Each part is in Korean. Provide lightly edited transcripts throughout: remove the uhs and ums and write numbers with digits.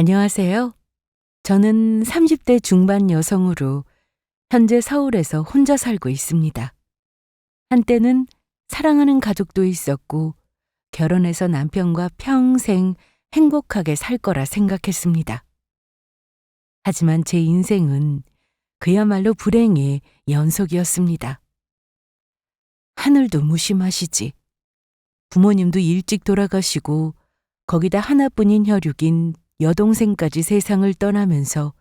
안녕하세요. 저는 30대 중반 여성으로 현재 서울에서 혼자 살고 있습니다. 한때는 사랑하는 가족도 있었고 결혼해서 남편과 평생 행복하게 살 거라 생각했습니다. 하지만 제 인생은 그야말로 불행의 연속이었습니다. 하늘도 무심하시지. 부모님도 일찍 돌아가시고 거기다 하나뿐인 혈육인 여동생까지 세상을 떠나면서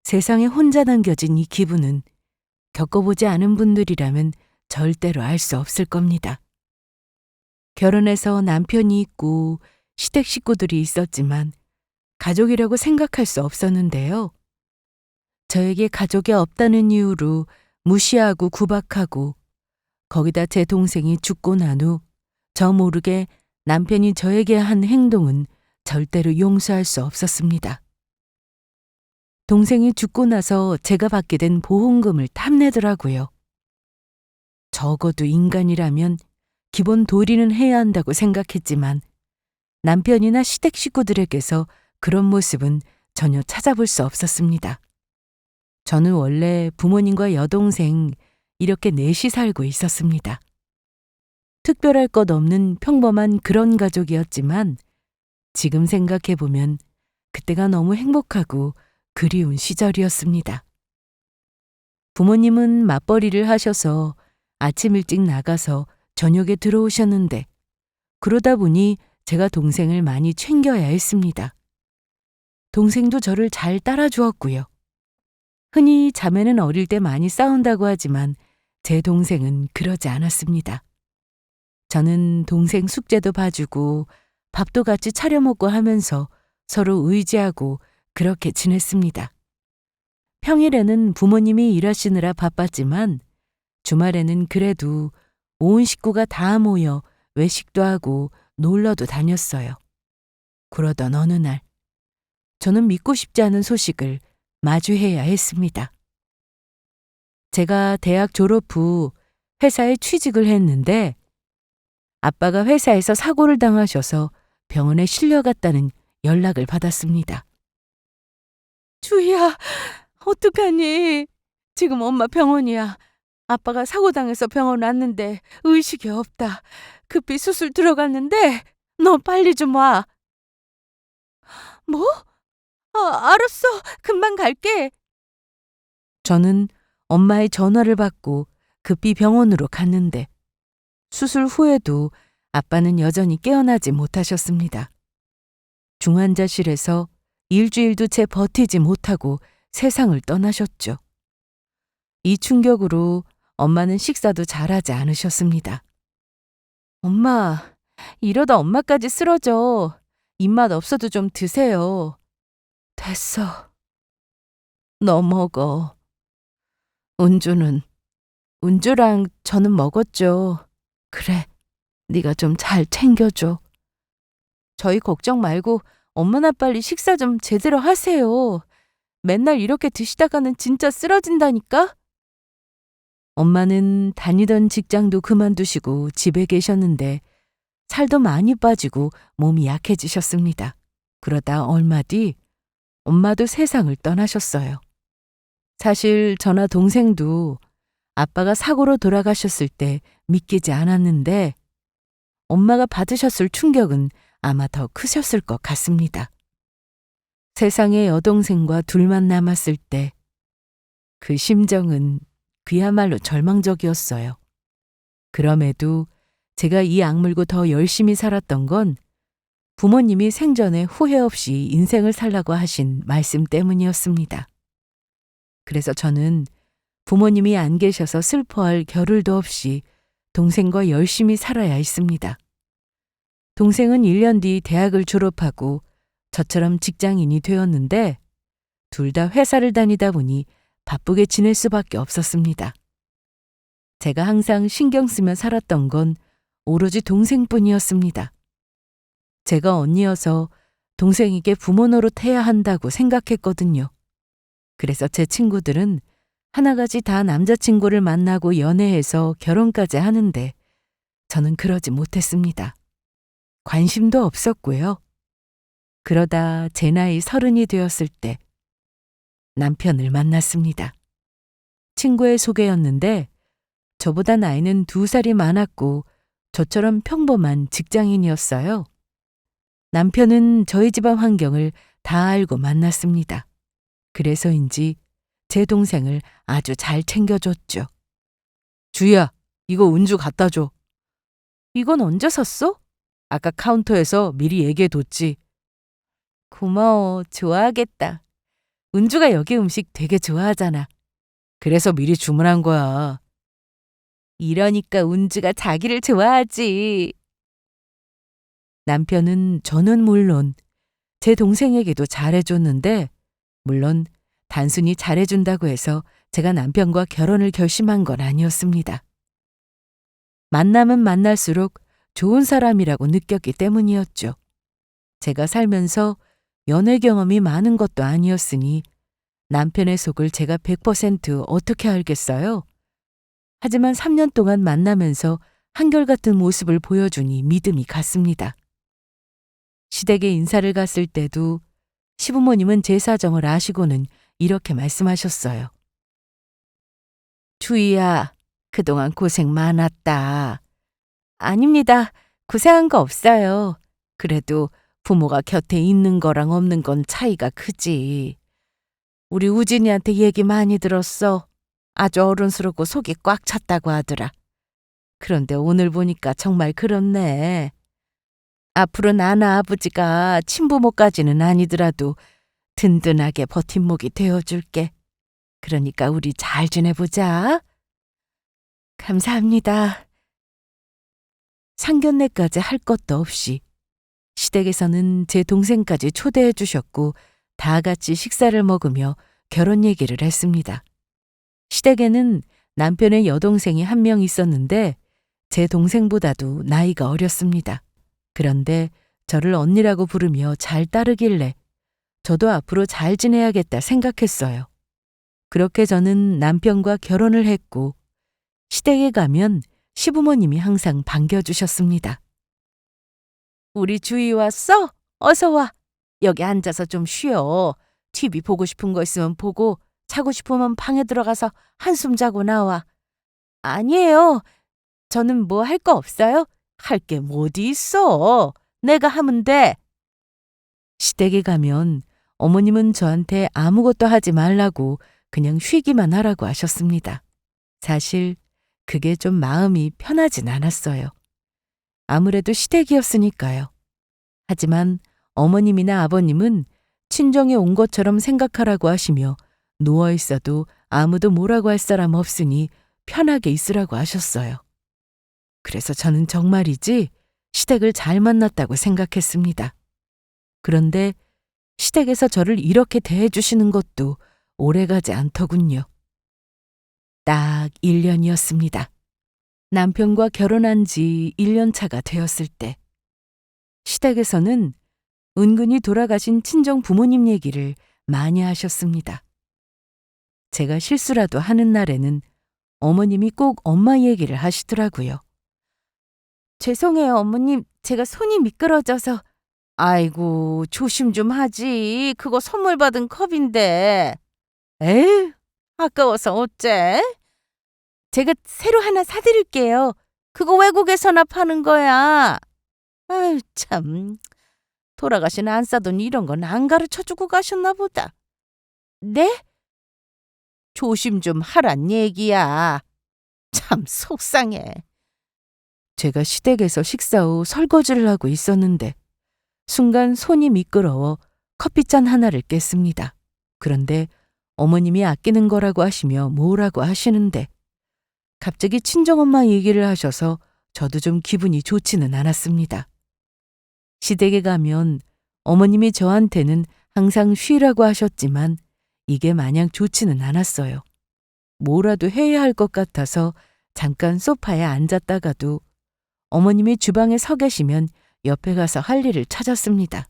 세상에 혼자 남겨진 이 기분은 겪어보지 않은 분들이라면 절대로 알 수 없을 겁니다. 결혼해서 남편이 있고 시댁 식구들이 있었지만 가족이라고 생각할 수 없었는데요. 저에게 가족이 없다는 이유로 무시하고 구박하고 거기다 제 동생이 죽고 난 후 저 모르게 남편이 저에게 한 행동은 절대로 용서할 수 없었습니다. 동생이 죽고 나서 제가 받게 된 보험금을 탐내더라고요. 적어도 인간이라면 기본 도리는 해야 한다고 생각했지만 남편이나 시댁 식구들에게서 그런 모습은 전혀 찾아볼 수 없었습니다. 저는 원래 부모님과 여동생 이렇게 넷이 살고 있었습니다. 특별할 것 없는 평범한 그런 가족이었지만 지금 생각해보면 그때가 너무 행복하고 그리운 시절이었습니다. 부모님은 맞벌이를 하셔서 아침 일찍 나가서 저녁에 들어오셨는데 그러다 보니 제가 동생을 많이 챙겨야 했습니다. 동생도 저를 잘 따라주었고요. 흔히 자매는 어릴 때 많이 싸운다고 하지만 제 동생은 그러지 않았습니다. 저는 동생 숙제도 봐주고 밥도 같이 차려 먹고 하면서 서로 의지하고 그렇게 지냈습니다. 평일에는 부모님이 일하시느라 바빴지만 주말에는 그래도 온 식구가 다 모여 외식도 하고 놀러도 다녔어요. 그러던 어느 날 저는 믿고 싶지 않은 소식을 마주해야 했습니다. 제가 대학 졸업 후 회사에 취직을 했는데 아빠가 회사에서 사고를 당하셔서 병원에 실려갔다는 연락을 받았습니다. 주희야, 어떡하니? 지금 엄마 병원이야. 아빠가 사고 당해서 병원 왔는데 의식이 없다. 급히 수술 들어갔는데 너 빨리 좀 와. 뭐? 알았어. 금방 갈게. 저는 엄마의 전화를 받고 급히 병원으로 갔는데 수술 후에도 아빠는 여전히 깨어나지 못하셨습니다. 중환자실에서 일주일도 채 버티지 못하고 세상을 떠나셨죠. 이 충격으로 엄마는 식사도 잘하지 않으셨습니다. 엄마, 이러다 엄마까지 쓰러져. 입맛 없어도 좀 드세요. 됐어. 너 먹어. 은주랑 저는 먹었죠. 그래, 네가 좀 잘 챙겨줘. 저희 걱정 말고 엄마나 빨리 식사 좀 제대로 하세요. 맨날 이렇게 드시다가는 진짜 쓰러진다니까? 엄마는 다니던 직장도 그만두시고 집에 계셨는데 살도 많이 빠지고 몸이 약해지셨습니다. 그러다 얼마 뒤 엄마도 세상을 떠나셨어요. 사실 저나 동생도 아빠가 사고로 돌아가셨을 때 믿기지 않았는데 엄마가 받으셨을 충격은 아마 더 크셨을 것 같습니다. 세상에 여동생과 둘만 남았을 때 그 심정은 그야말로 절망적이었어요. 그럼에도 제가 이 악물고 더 열심히 살았던 건 부모님이 생전에 후회 없이 인생을 살라고 하신 말씀 때문이었습니다. 그래서 저는 부모님이 안 계셔서 슬퍼할 겨를도 없이 동생과 열심히 살아야 했습니다. 동생은 1년 뒤 대학을 졸업하고 저처럼 직장인이 되었는데 둘 다 회사를 다니다 보니 바쁘게 지낼 수밖에 없었습니다. 제가 항상 신경 쓰며 살았던 건 오로지 동생뿐이었습니다. 제가 언니여서 동생에게 부모 노릇해야 한다고 생각했거든요. 그래서 제 친구들은 하나같이 다 남자친구를 만나고 연애해서 결혼까지 하는데 저는 그러지 못했습니다. 관심도 없었고요. 그러다 제 나이 30이 되었을 때 남편을 만났습니다. 친구의 소개였는데 저보다 나이는 2살이 많았고 저처럼 평범한 직장인이었어요. 남편은 저희 집안 환경을 다 알고 만났습니다. 그래서인지 제 동생을 아주 잘 챙겨줬죠. 주희야, 이거 은주 갖다 줘. 이건 언제 샀어? 아까 카운터에서 미리 얘기해뒀지. 고마워, 좋아하겠다. 은주가 여기 음식 되게 좋아하잖아. 그래서 미리 주문한 거야. 이러니까 은주가 자기를 좋아하지. 남편은 저는 물론 제 동생에게도 잘해줬는데, 물론 단순히 잘해준다고 해서 제가 남편과 결혼을 결심한 건 아니었습니다. 만나면 만날수록 좋은 사람이라고 느꼈기 때문이었죠. 제가 살면서 연애 경험이 많은 것도 아니었으니 남편의 속을 제가 100% 어떻게 알겠어요? 하지만 3년 동안 만나면서 한결같은 모습을 보여주니 믿음이 갔습니다. 시댁에 인사를 갔을 때도 시부모님은 제 사정을 아시고는 이렇게 말씀하셨어요. 주희야, 그동안 고생 많았다. 아닙니다. 고생한 거 없어요. 그래도 부모가 곁에 있는 거랑 없는 건 차이가 크지. 우리 우진이한테 얘기 많이 들었어. 아주 어른스럽고 속이 꽉 찼다고 하더라. 그런데 오늘 보니까 정말 그렇네. 앞으로 나나 아버지가 친부모까지는 아니더라도 든든하게 버팀목이 되어줄게. 그러니까 우리 잘 지내보자. 감사합니다. 상견례까지 할 것도 없이 시댁에서는 제 동생까지 초대해 주셨고 다 같이 식사를 먹으며 결혼 얘기를 했습니다. 시댁에는 남편의 여동생이 한 명 있었는데 제 동생보다도 나이가 어렸습니다. 그런데 저를 언니라고 부르며 잘 따르길래 저도 앞으로 잘 지내야겠다 생각했어요. 그렇게 저는 남편과 결혼을 했고 시댁에 가면 시부모님이 항상 반겨주셨습니다. 우리 주희 왔어? 어서 와. 여기 앉아서 좀 쉬어. TV 보고 싶은 거 있으면 보고 자고 싶으면 방에 들어가서 한숨 자고 나와. 아니에요. 저는 뭐 할 거 없어요? 할 게 뭐 어디 있어. 내가 하면 돼. 시댁에 가면 어머님은 저한테 아무것도 하지 말라고 그냥 쉬기만 하라고 하셨습니다. 사실 그게 좀 마음이 편하진 않았어요. 아무래도 시댁이었으니까요. 하지만 어머님이나 아버님은 친정에 온 것처럼 생각하라고 하시며 누워 있어도 아무도 뭐라고 할 사람 없으니 편하게 있으라고 하셨어요. 그래서 저는 정말이지 시댁을 잘 만났다고 생각했습니다. 그런데 시댁에서 저를 이렇게 대해주시는 것도 오래가지 않더군요. 딱 1년이었습니다. 남편과 결혼한 지 1년 차가 되었을 때 시댁에서는 은근히 돌아가신 친정 부모님 얘기를 많이 하셨습니다. 제가 실수라도 하는 날에는 어머님이 꼭 엄마 얘기를 하시더라고요. 죄송해요, 어머님. 제가 손이 미끄러져서. 아이고, 조심 좀 하지. 그거 선물 받은 컵인데. 에휴, 아까워서 어째? 제가 새로 하나 사드릴게요. 그거 외국에서나 파는 거야. 아유, 참. 돌아가신 안사돈 이런 건 안 가르쳐주고 가셨나 보다. 네? 조심 좀 하란 얘기야. 참 속상해. 제가 시댁에서 식사 후 설거지를 하고 있었는데 순간 손이 미끄러워 커피잔 하나를 깼습니다. 그런데 어머님이 아끼는 거라고 하시며 뭐라고 하시는데 갑자기 친정엄마 얘기를 하셔서 저도 좀 기분이 좋지는 않았습니다. 시댁에 가면 어머님이 저한테는 항상 쉬라고 하셨지만 이게 마냥 좋지는 않았어요. 뭐라도 해야 할 것 같아서 잠깐 소파에 앉았다가도 어머님이 주방에 서 계시면 옆에 가서 할 일을 찾았습니다.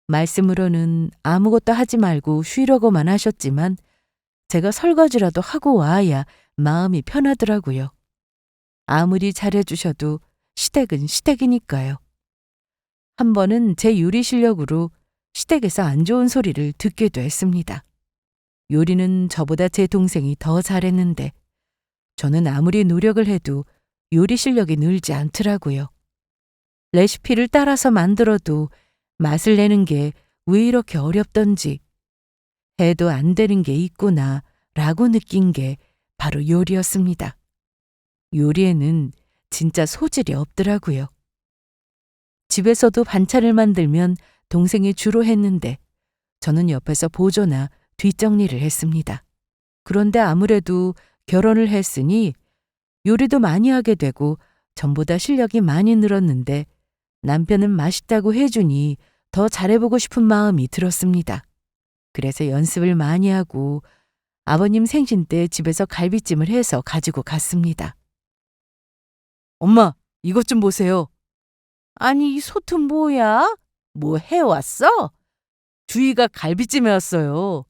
말씀으로는 아무것도 하지 말고 쉬려고만 하셨지만 제가 설거지라도 하고 와야 마음이 편하더라고요. 아무리 잘해주셔도 시댁은 시댁이니까요. 한 번은 제 요리 실력으로 시댁에서 안 좋은 소리를 듣기도 했습니다. 요리는 저보다 제 동생이 더 잘했는데 저는 아무리 노력을 해도 요리 실력이 늘지 않더라고요. 레시피를 따라서 만들어도 맛을 내는 게 왜 이렇게 어렵던지, 해도 안 되는 게 있구나 라고 느낀 게 바로 요리였습니다. 요리에는 진짜 소질이 없더라고요. 집에서도 반찬을 만들면 동생이 주로 했는데 저는 옆에서 보조나 뒷정리를 했습니다. 그런데 아무래도 결혼을 했으니 요리도 많이 하게 되고 전보다 실력이 많이 늘었는데 남편은 맛있다고 해주니 더 잘해보고 싶은 마음이 들었습니다. 그래서 연습을 많이 하고 아버님 생신 때 집에서 갈비찜을 해서 가지고 갔습니다. 엄마, 이것 좀 보세요. 아니, 이 솥은 뭐야? 뭐 해왔어? 주희가 갈비찜 해왔어요.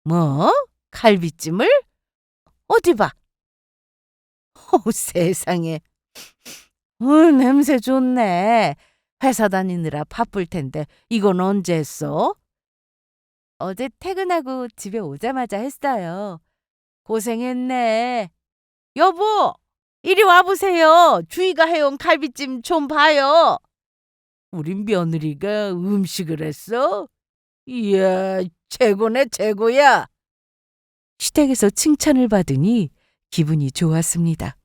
뭐? 갈비찜을? 어디 봐. 세상에. 냄새 좋네. 회사 다니느라 바쁠 텐데 이건 언제 했어? 어제 퇴근하고 집에 오자마자 했어요. 고생했네. 여보, 이리 와보세요. 주희가 해온 갈비찜 좀 봐요. 우리 며느리가 음식을 했어? 이야, 최고네, 최고야. 시댁에서 칭찬을 받으니 기분이 좋았습니다.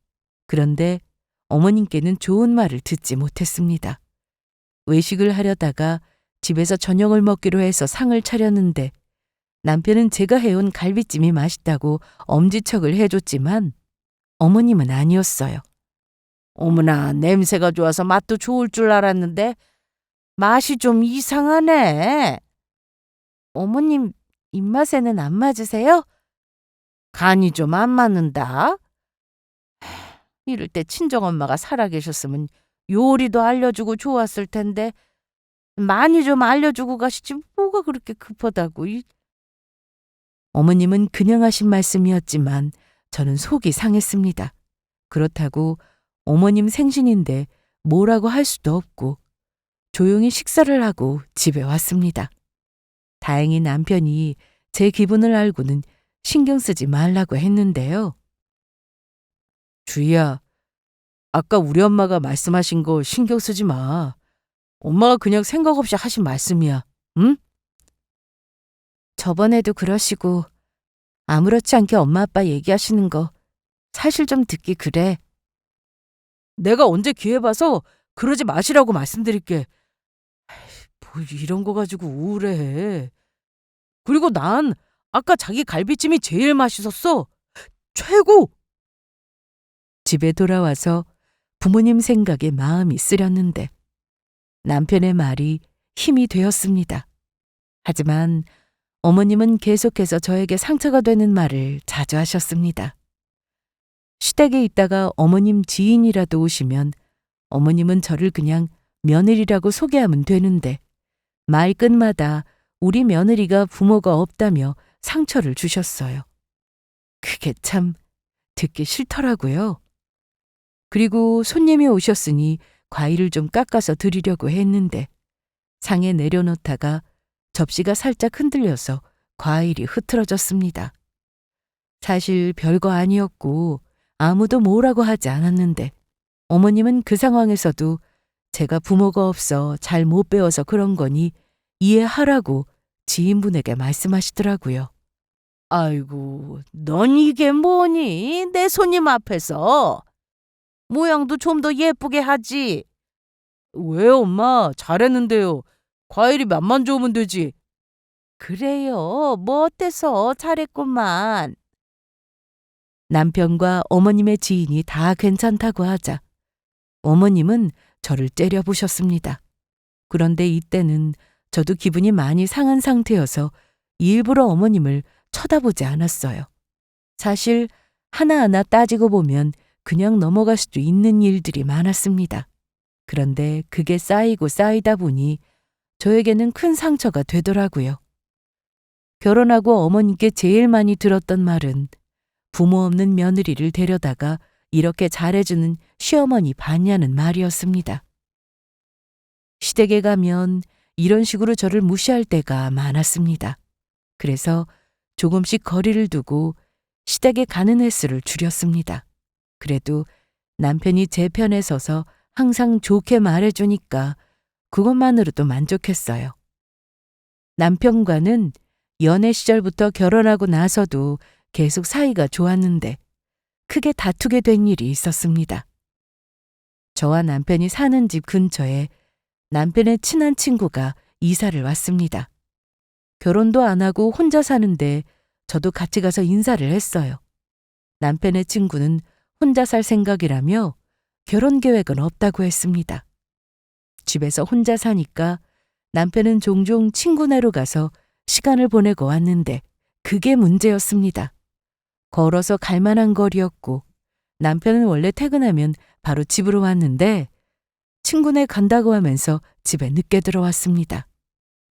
그런데 어머님께는 좋은 말을 듣지 못했습니다. 외식을 하려다가 집에서 저녁을 먹기로 해서 상을 차렸는데 남편은 제가 해온 갈비찜이 맛있다고 엄지척을 해줬지만 어머님은 아니었어요. 어머나, 냄새가 좋아서 맛도 좋을 줄 알았는데 맛이 좀 이상하네. 어머님 입맛에는 안 맞으세요? 간이 좀 안 맞는다. 이럴 때 친정엄마가 살아계셨으면 요리도 알려주고 좋았을 텐데 많이 좀 알려주고 가시지 뭐가 그렇게 급하다고. 어머님은 그냥 하신 말씀이었지만 저는 속이 상했습니다. 그렇다고 어머님 생신인데 뭐라고 할 수도 없고 조용히 식사를 하고 집에 왔습니다. 다행히 남편이 제 기분을 알고는 신경 쓰지 말라고 했는데요. 주희야, 아까 우리 엄마가 말씀하신 거 신경 쓰지 마. 엄마가 그냥 생각 없이 하신 말씀이야. 응? 저번에도 그러시고 아무렇지 않게 엄마 아빠 얘기하시는 거 사실 좀 듣기 그래. 내가 언제 기회 봐서 그러지 마시라고 말씀드릴게. 뭐 이런 거 가지고 우울해. 그리고 난 아까 자기 갈비찜이 제일 맛있었어. 최고! 집에 돌아와서 부모님 생각에 마음이 쓰렸는데 남편의 말이 힘이 되었습니다. 하지만 어머님은 계속해서 저에게 상처가 되는 말을 자주 하셨습니다. 시댁에 있다가 어머님 지인이라도 오시면 어머님은 저를 그냥 며느리라고 소개하면 되는데 말끝마다 우리 며느리가 부모가 없다며 상처를 주셨어요. 그게 참 듣기 싫더라고요. 그리고 손님이 오셨으니 과일을 좀 깎아서 드리려고 했는데 상에 내려놓다가 접시가 살짝 흔들려서 과일이 흐트러졌습니다. 사실 별거 아니었고 아무도 뭐라고 하지 않았는데 어머님은 그 상황에서도 제가 부모가 없어 잘 못 배워서 그런 거니 이해하라고 지인분에게 말씀하시더라고요. 아이고, 넌 이게 뭐니? 내 손님 앞에서. 모양도 좀 더 예쁘게 하지. 왜요, 엄마? 잘했는데요. 과일이 맛만 좋으면 되지. 그래요. 뭐 어때서 잘했구만. 남편과 어머님의 지인이 다 괜찮다고 하자 어머님은 저를 째려보셨습니다. 그런데 이때는 저도 기분이 많이 상한 상태여서 일부러 어머님을 쳐다보지 않았어요. 사실 하나하나 따지고 보면 그냥 넘어갈 수도 있는 일들이 많았습니다. 그런데 그게 쌓이고 쌓이다 보니 저에게는 큰 상처가 되더라고요. 결혼하고 어머님께 제일 많이 들었던 말은 부모 없는 며느리를 데려다가 이렇게 잘해주는 시어머니 봤냐는 말이었습니다. 시댁에 가면 이런 식으로 저를 무시할 때가 많았습니다. 그래서 조금씩 거리를 두고 시댁에 가는 횟수를 줄였습니다. 그래도 남편이 제 편에 서서 항상 좋게 말해주니까 그것만으로도 만족했어요. 남편과는 연애 시절부터 결혼하고 나서도 계속 사이가 좋았는데 크게 다투게 된 일이 있었습니다. 저와 남편이 사는 집 근처에 남편의 친한 친구가 이사를 왔습니다. 결혼도 안 하고 혼자 사는데 저도 같이 가서 인사를 했어요. 남편의 친구는 혼자 살 생각이라며 결혼 계획은 없다고 했습니다. 집에서 혼자 사니까 남편은 종종 친구네로 가서 시간을 보내고 왔는데 그게 문제였습니다. 걸어서 갈 만한 거리였고 남편은 원래 퇴근하면 바로 집으로 왔는데 친구네 간다고 하면서 집에 늦게 들어왔습니다.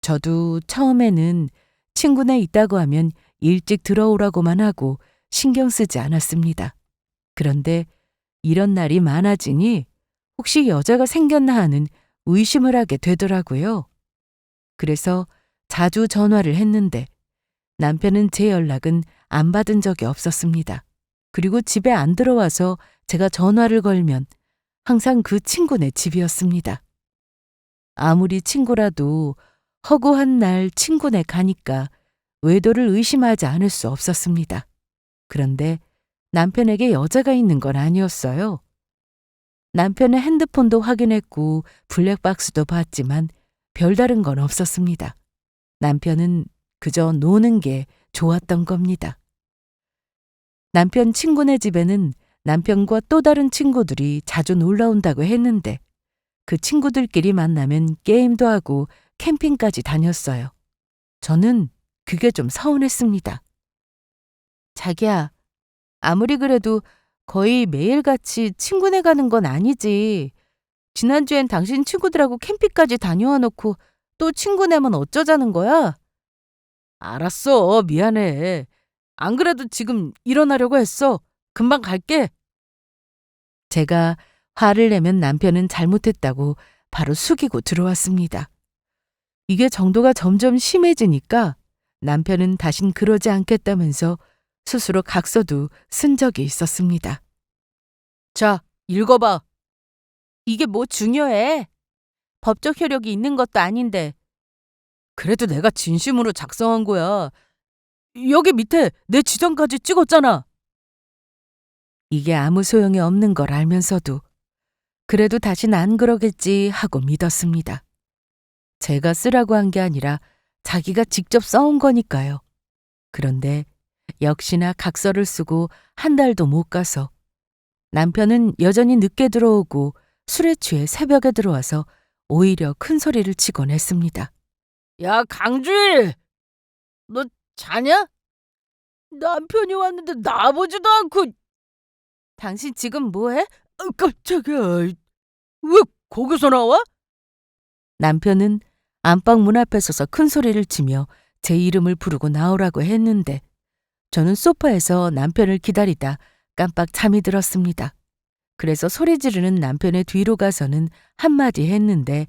저도 처음에는 친구네 있다고 하면 일찍 들어오라고만 하고 신경 쓰지 않았습니다. 그런데 이런 날이 많아지니 혹시 여자가 생겼나 하는 의심을 하게 되더라고요. 그래서 자주 전화를 했는데 남편은 제 연락은 안 받은 적이 없었습니다. 그리고 집에 안 들어와서 제가 전화를 걸면 항상 그 친구네 집이었습니다. 아무리 친구라도 허구한 날 친구네 가니까 외도를 의심하지 않을 수 없었습니다. 그런데 남편에게 여자가 있는 건 아니었어요. 남편의 핸드폰도 확인했고 블랙박스도 봤지만 별다른 건 없었습니다. 남편은 그저 노는 게 좋았던 겁니다. 남편 친구네 집에는 남편과 또 다른 친구들이 자주 놀러 온다고 했는데 그 친구들끼리 만나면 게임도 하고 캠핑까지 다녔어요. 저는 그게 좀 서운했습니다. 자기야, 아무리 그래도 거의 매일같이 친구네 가는 건 아니지. 지난주엔 당신 친구들하고 캠핑까지 다녀와 놓고 또 친구네면 어쩌자는 거야? 알았어, 미안해. 안 그래도 지금 일어나려고 했어. 금방 갈게. 제가 화를 내면 남편은 잘못했다고 바로 숙이고 들어왔습니다. 이게 정도가 점점 심해지니까 남편은 다신 그러지 않겠다면서 스스로 각서도 쓴 적이 있었습니다. 자, 읽어봐. 이게 뭐 중요해? 법적 효력이 있는 것도 아닌데. 그래도 내가 진심으로 작성한 거야. 여기 밑에 내 지정까지 찍었잖아. 이게 아무 소용이 없는 걸 알면서도 그래도 다신 안 그러겠지 하고 믿었습니다. 제가 쓰라고 한 게 아니라 자기가 직접 써온 거니까요. 그런데 역시나 각서를 쓰고 한 달도 못 가서 남편은 여전히 늦게 들어오고 술에 취해 새벽에 들어와서 오히려 큰 소리를 치곤 했습니다. 야, 강주일! 너 자냐? 남편이 왔는데 나보지도 않고. 당신 지금 뭐해? 깜짝이야. 왜 거기서 나와? 남편은 안방 문 앞에 서서 큰 소리를 치며 제 이름을 부르고 나오라고 했는데 저는 소파에서 남편을 기다리다 깜빡 잠이 들었습니다. 그래서 소리 지르는 남편의 뒤로 가서는 한마디 했는데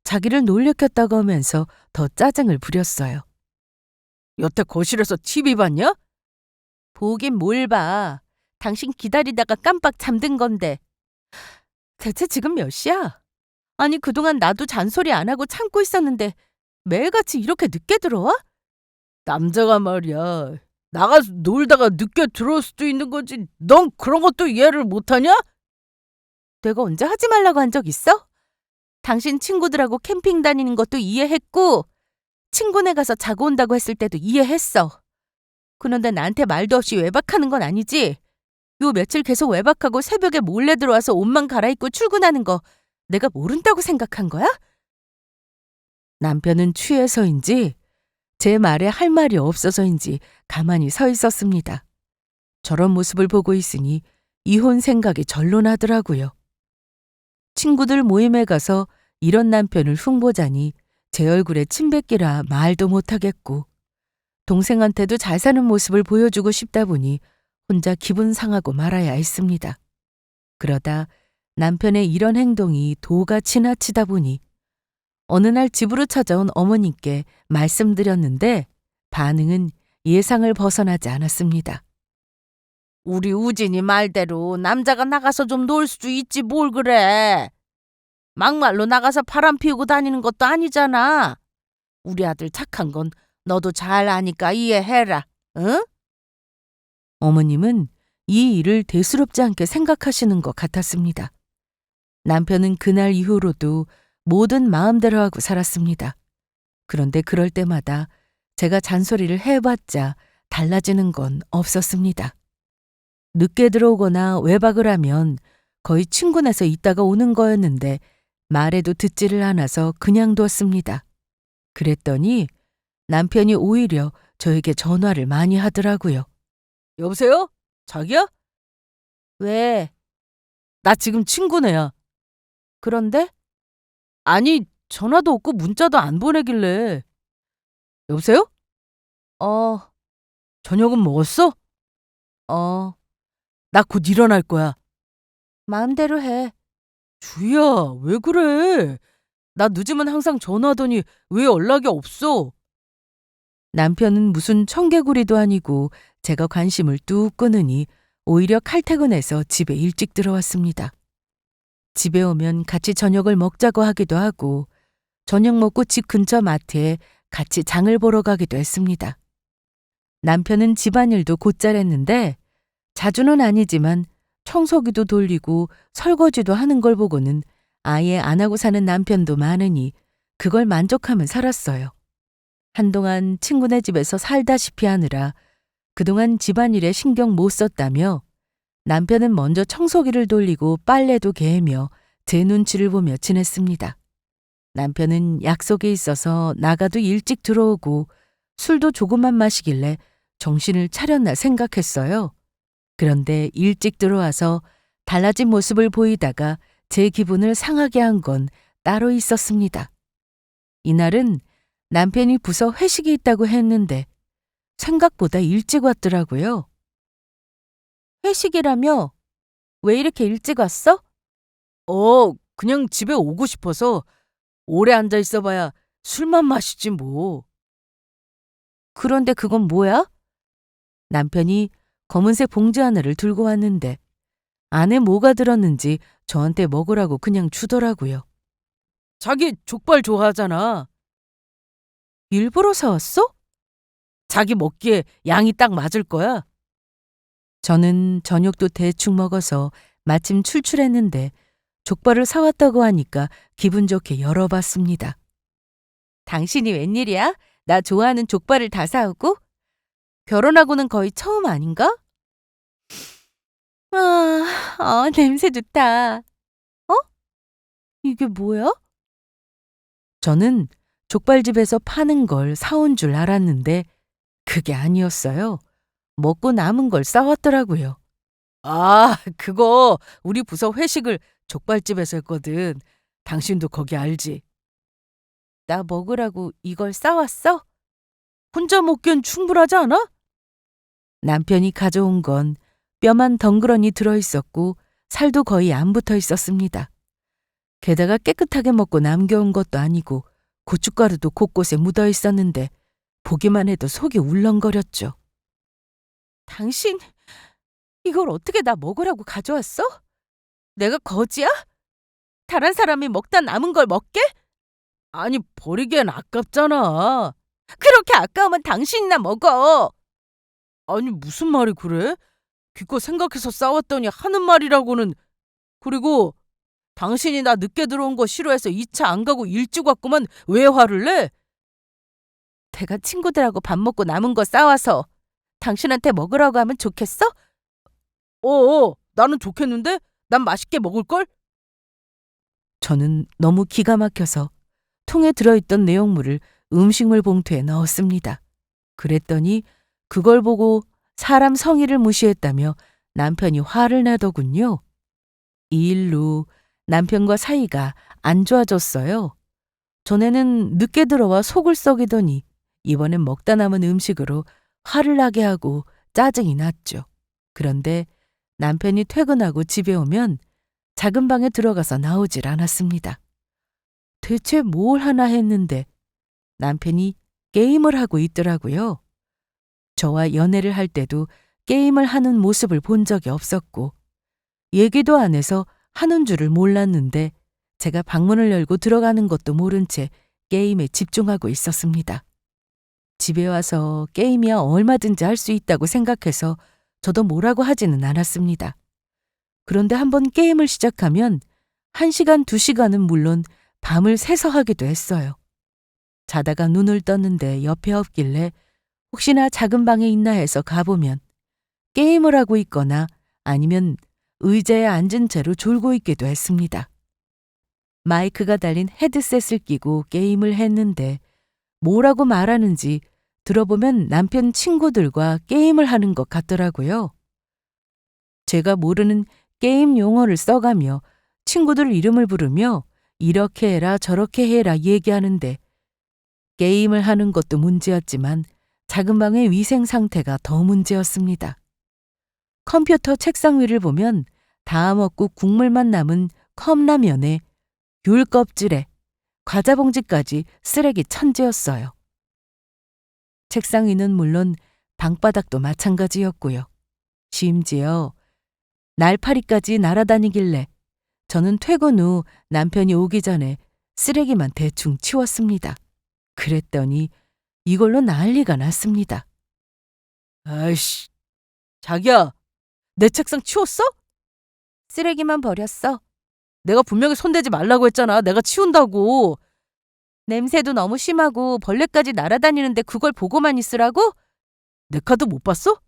자기를 놀래켰다고 하면서 더 짜증을 부렸어요. 여태 거실에서 TV 봤냐? 보긴 뭘 봐. 당신 기다리다가 깜빡 잠든 건데. 대체 지금 몇 시야? 아니 그동안 나도 잔소리 안 하고 참고 있었는데 매일같이 이렇게 늦게 들어와? 남자가 말이야. 나가서 놀다가 늦게 들어올 수도 있는 거지. 넌 그런 것도 이해를 못하냐? 내가 언제 하지 말라고 한 적 있어? 당신 친구들하고 캠핑 다니는 것도 이해했고 친구네 가서 자고 온다고 했을 때도 이해했어. 그런데 나한테 말도 없이 외박하는 건 아니지? 요 며칠 계속 외박하고 새벽에 몰래 들어와서 옷만 갈아입고 출근하는 거 내가 모른다고 생각한 거야? 남편은 취해서인지 제 말에 할 말이 없어서인지 가만히 서 있었습니다. 저런 모습을 보고 있으니 이혼 생각이 절로 나더라고요. 친구들 모임에 가서 이런 남편을 흉보자니 제 얼굴에 침 뱉기라 말도 못하겠고 동생한테도 잘 사는 모습을 보여주고 싶다 보니 혼자 기분 상하고 말아야 했습니다. 그러다 남편의 이런 행동이 도가 지나치다 보니 어느 날 집으로 찾아온 어머님께 말씀드렸는데 반응은 예상을 벗어나지 않았습니다. 우리 우진이 말대로 남자가 나가서 좀 놀 수도 있지 뭘 그래. 막말로 나가서 바람 피우고 다니는 것도 아니잖아. 우리 아들 착한 건 너도 잘 아니까 이해해라. 응? 어머님은 이 일을 대수롭지 않게 생각하시는 것 같았습니다. 남편은 그날 이후로도 모든 마음대로 하고 살았습니다. 그런데 그럴 때마다 제가 잔소리를 해봤자 달라지는 건 없었습니다. 늦게 들어오거나 외박을 하면 거의 친구네서 있다가 오는 거였는데 말해도 듣지를 않아서 그냥 뒀습니다. 그랬더니 남편이 오히려 저에게 전화를 많이 하더라고요. 여보세요? 자기야? 왜? 나 지금 친구네야. 그런데? 아니, 전화도 없고 문자도 안 보내길래. 여보세요? 어, 저녁은 먹었어? 어, 나 곧 일어날 거야. 마음대로 해. 주희야, 왜 그래? 나 늦으면 항상 전화하더니 왜 연락이 없어? 남편은 무슨 청개구리도 아니고 제가 관심을 뚝 끄느니 오히려 칼퇴근해서 집에 일찍 들어왔습니다. 집에 오면 같이 저녁을 먹자고 하기도 하고 저녁 먹고 집 근처 마트에 같이 장을 보러 가기도 했습니다. 남편은 집안일도 곧잘 했는데 자주는 아니지만 청소기도 돌리고 설거지도 하는 걸 보고는 아예 안 하고 사는 남편도 많으니 그걸 만족하며 살았어요. 한동안 친구네 집에서 살다시피 하느라 그동안 집안일에 신경 못 썼다며 남편은 먼저 청소기를 돌리고 빨래도 개며 제 눈치를 보며 지냈습니다. 남편은 약속에 있어서 나가도 일찍 들어오고 술도 조금만 마시길래 정신을 차렸나 생각했어요. 그런데 일찍 들어와서 달라진 모습을 보이다가 제 기분을 상하게 한 건 따로 있었습니다. 이날은 남편이 부서 회식이 있다고 했는데 생각보다 일찍 왔더라고요. 회식이라며? 왜 이렇게 일찍 왔어? 그냥 집에 오고 싶어서 오래 앉아 있어봐야 술만 마시지 뭐. 그런데 그건 뭐야? 남편이 검은색 봉지 하나를 들고 왔는데 안에 뭐가 들었는지 저한테 먹으라고 그냥 주더라고요. 자기 족발 좋아하잖아. 일부러 사왔어? 자기 먹기에 양이 딱 맞을 거야. 저는 저녁도 대충 먹어서 마침 출출했는데 족발을 사왔다고 하니까 기분 좋게 열어봤습니다. 당신이 웬일이야? 나 좋아하는 족발을 다 사오고? 결혼하고는 거의 처음 아닌가? 냄새 좋다. 어? 이게 뭐야? 저는 족발집에서 파는 걸 사온 줄 알았는데 그게 아니었어요. 먹고 남은 걸 싸왔더라고요. 그거 우리 부서 회식을 족발집에서 했거든. 당신도 거기 알지? 나 먹으라고 이걸 싸왔어? 혼자 먹기엔 충분하지 않아? 남편이 가져온 건 뼈만 덩그러니 들어있었고 살도 거의 안 붙어 있었습니다. 게다가 깨끗하게 먹고 남겨온 것도 아니고 고춧가루도 곳곳에 묻어 있었는데 보기만 해도 속이 울렁거렸죠. 당신 이걸 어떻게 나 먹으라고 가져왔어? 내가 거지야? 다른 사람이 먹다 남은 걸 먹게? 아니 버리기엔 아깝잖아. 그렇게 아까우면 당신이나 먹어. 아니 무슨 말이 그래? 기껏 생각해서 싸웠더니 하는 말이라고는. 그리고 당신이 나 늦게 들어온 거 싫어해서 2차 안 가고 일찍 왔구만. 왜 화를 내? 내가 친구들하고 밥 먹고 남은 거 싸와서 당신한테 먹으라고 하면 좋겠어? 나는 좋겠는데? 난 맛있게 먹을걸? 저는 너무 기가 막혀서 통에 들어있던 내용물을 음식물 봉투에 넣었습니다. 그랬더니 그걸 보고 사람 성의를 무시했다며 남편이 화를 내더군요. 이 일로 남편과 사이가 안 좋아졌어요. 전에는 늦게 들어와 속을 썩이더니 이번엔 먹다 남은 음식으로 화를 나게 하고 짜증이 났죠. 그런데 남편이 퇴근하고 집에 오면 작은 방에 들어가서 나오질 않았습니다. 대체 뭘 하나 했는데 남편이 게임을 하고 있더라고요. 저와 연애를 할 때도 게임을 하는 모습을 본 적이 없었고 얘기도 안 해서 하는 줄을 몰랐는데 제가 방문을 열고 들어가는 것도 모른 채 게임에 집중하고 있었습니다. 집에 와서 게임이야 얼마든지 할 수 있다고 생각해서 저도 뭐라고 하지는 않았습니다. 그런데 한번 게임을 시작하면 1시간, 2시간은 물론 밤을 새서 하기도 했어요. 자다가 눈을 떴는데 옆에 없길래 혹시나 작은 방에 있나 해서 가보면 게임을 하고 있거나 아니면 의자에 앉은 채로 졸고 있기도 했습니다. 마이크가 달린 헤드셋을 끼고 게임을 했는데 뭐라고 말하는지 들어보면 남편 친구들과 게임을 하는 것 같더라고요. 제가 모르는 게임 용어를 써가며 친구들 이름을 부르며 이렇게 해라 저렇게 해라 얘기하는데 게임을 하는 것도 문제였지만 작은 방의 위생 상태가 더 문제였습니다. 컴퓨터 책상 위를 보면 다 먹고 국물만 남은 컵라면에 귤 껍질에 과자 봉지까지 쓰레기 천지였어요. 책상 위는 물론 방바닥도 마찬가지였고요. 심지어 날파리까지 날아다니길래 저는 퇴근 후 남편이 오기 전에 쓰레기만 대충 치웠습니다. 그랬더니 이걸로 난리가 났습니다. 아이씨, 자기야, 내 책상 치웠어? 쓰레기만 버렸어. 내가 분명히 손대지 말라고 했잖아. 내가 치운다고. 냄새도 너무 심하고 벌레까지 날아다니는데 그걸 보고만 있으라고? 내 카드 못 봤어?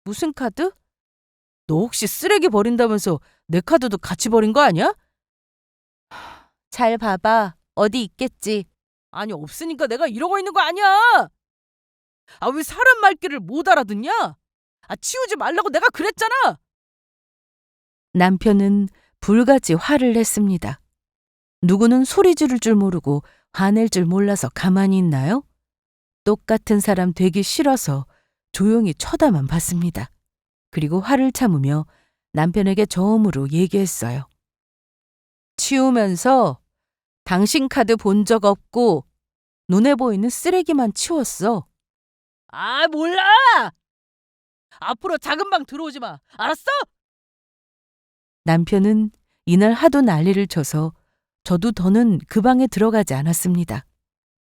무슨 카드? 너 혹시 쓰레기 버린다면서 내 카드도 같이 버린 거 아니야? 잘 봐봐. 어디 있겠지. 아니, 없으니까 내가 이러고 있는 거 아니야. 아, 왜 사람 말귀를 못 알아듣냐? 아, 치우지 말라고 내가 그랬잖아. 남편은 불같이 화를 냈습니다. 누구는 소리 지를 줄 모르고 화낼 줄 몰라서 가만히 있나요? 똑같은 사람 되기 싫어서 조용히 쳐다만 봤습니다. 그리고 화를 참으며 남편에게 저음으로 얘기했어요. 치우면서 당신 카드 본 적 없고 눈에 보이는 쓰레기만 치웠어. 아, 몰라! 앞으로 작은 방 들어오지 마. 알았어? 남편은 이날 하도 난리를 쳐서 저도 더는 그 방에 들어가지 않았습니다.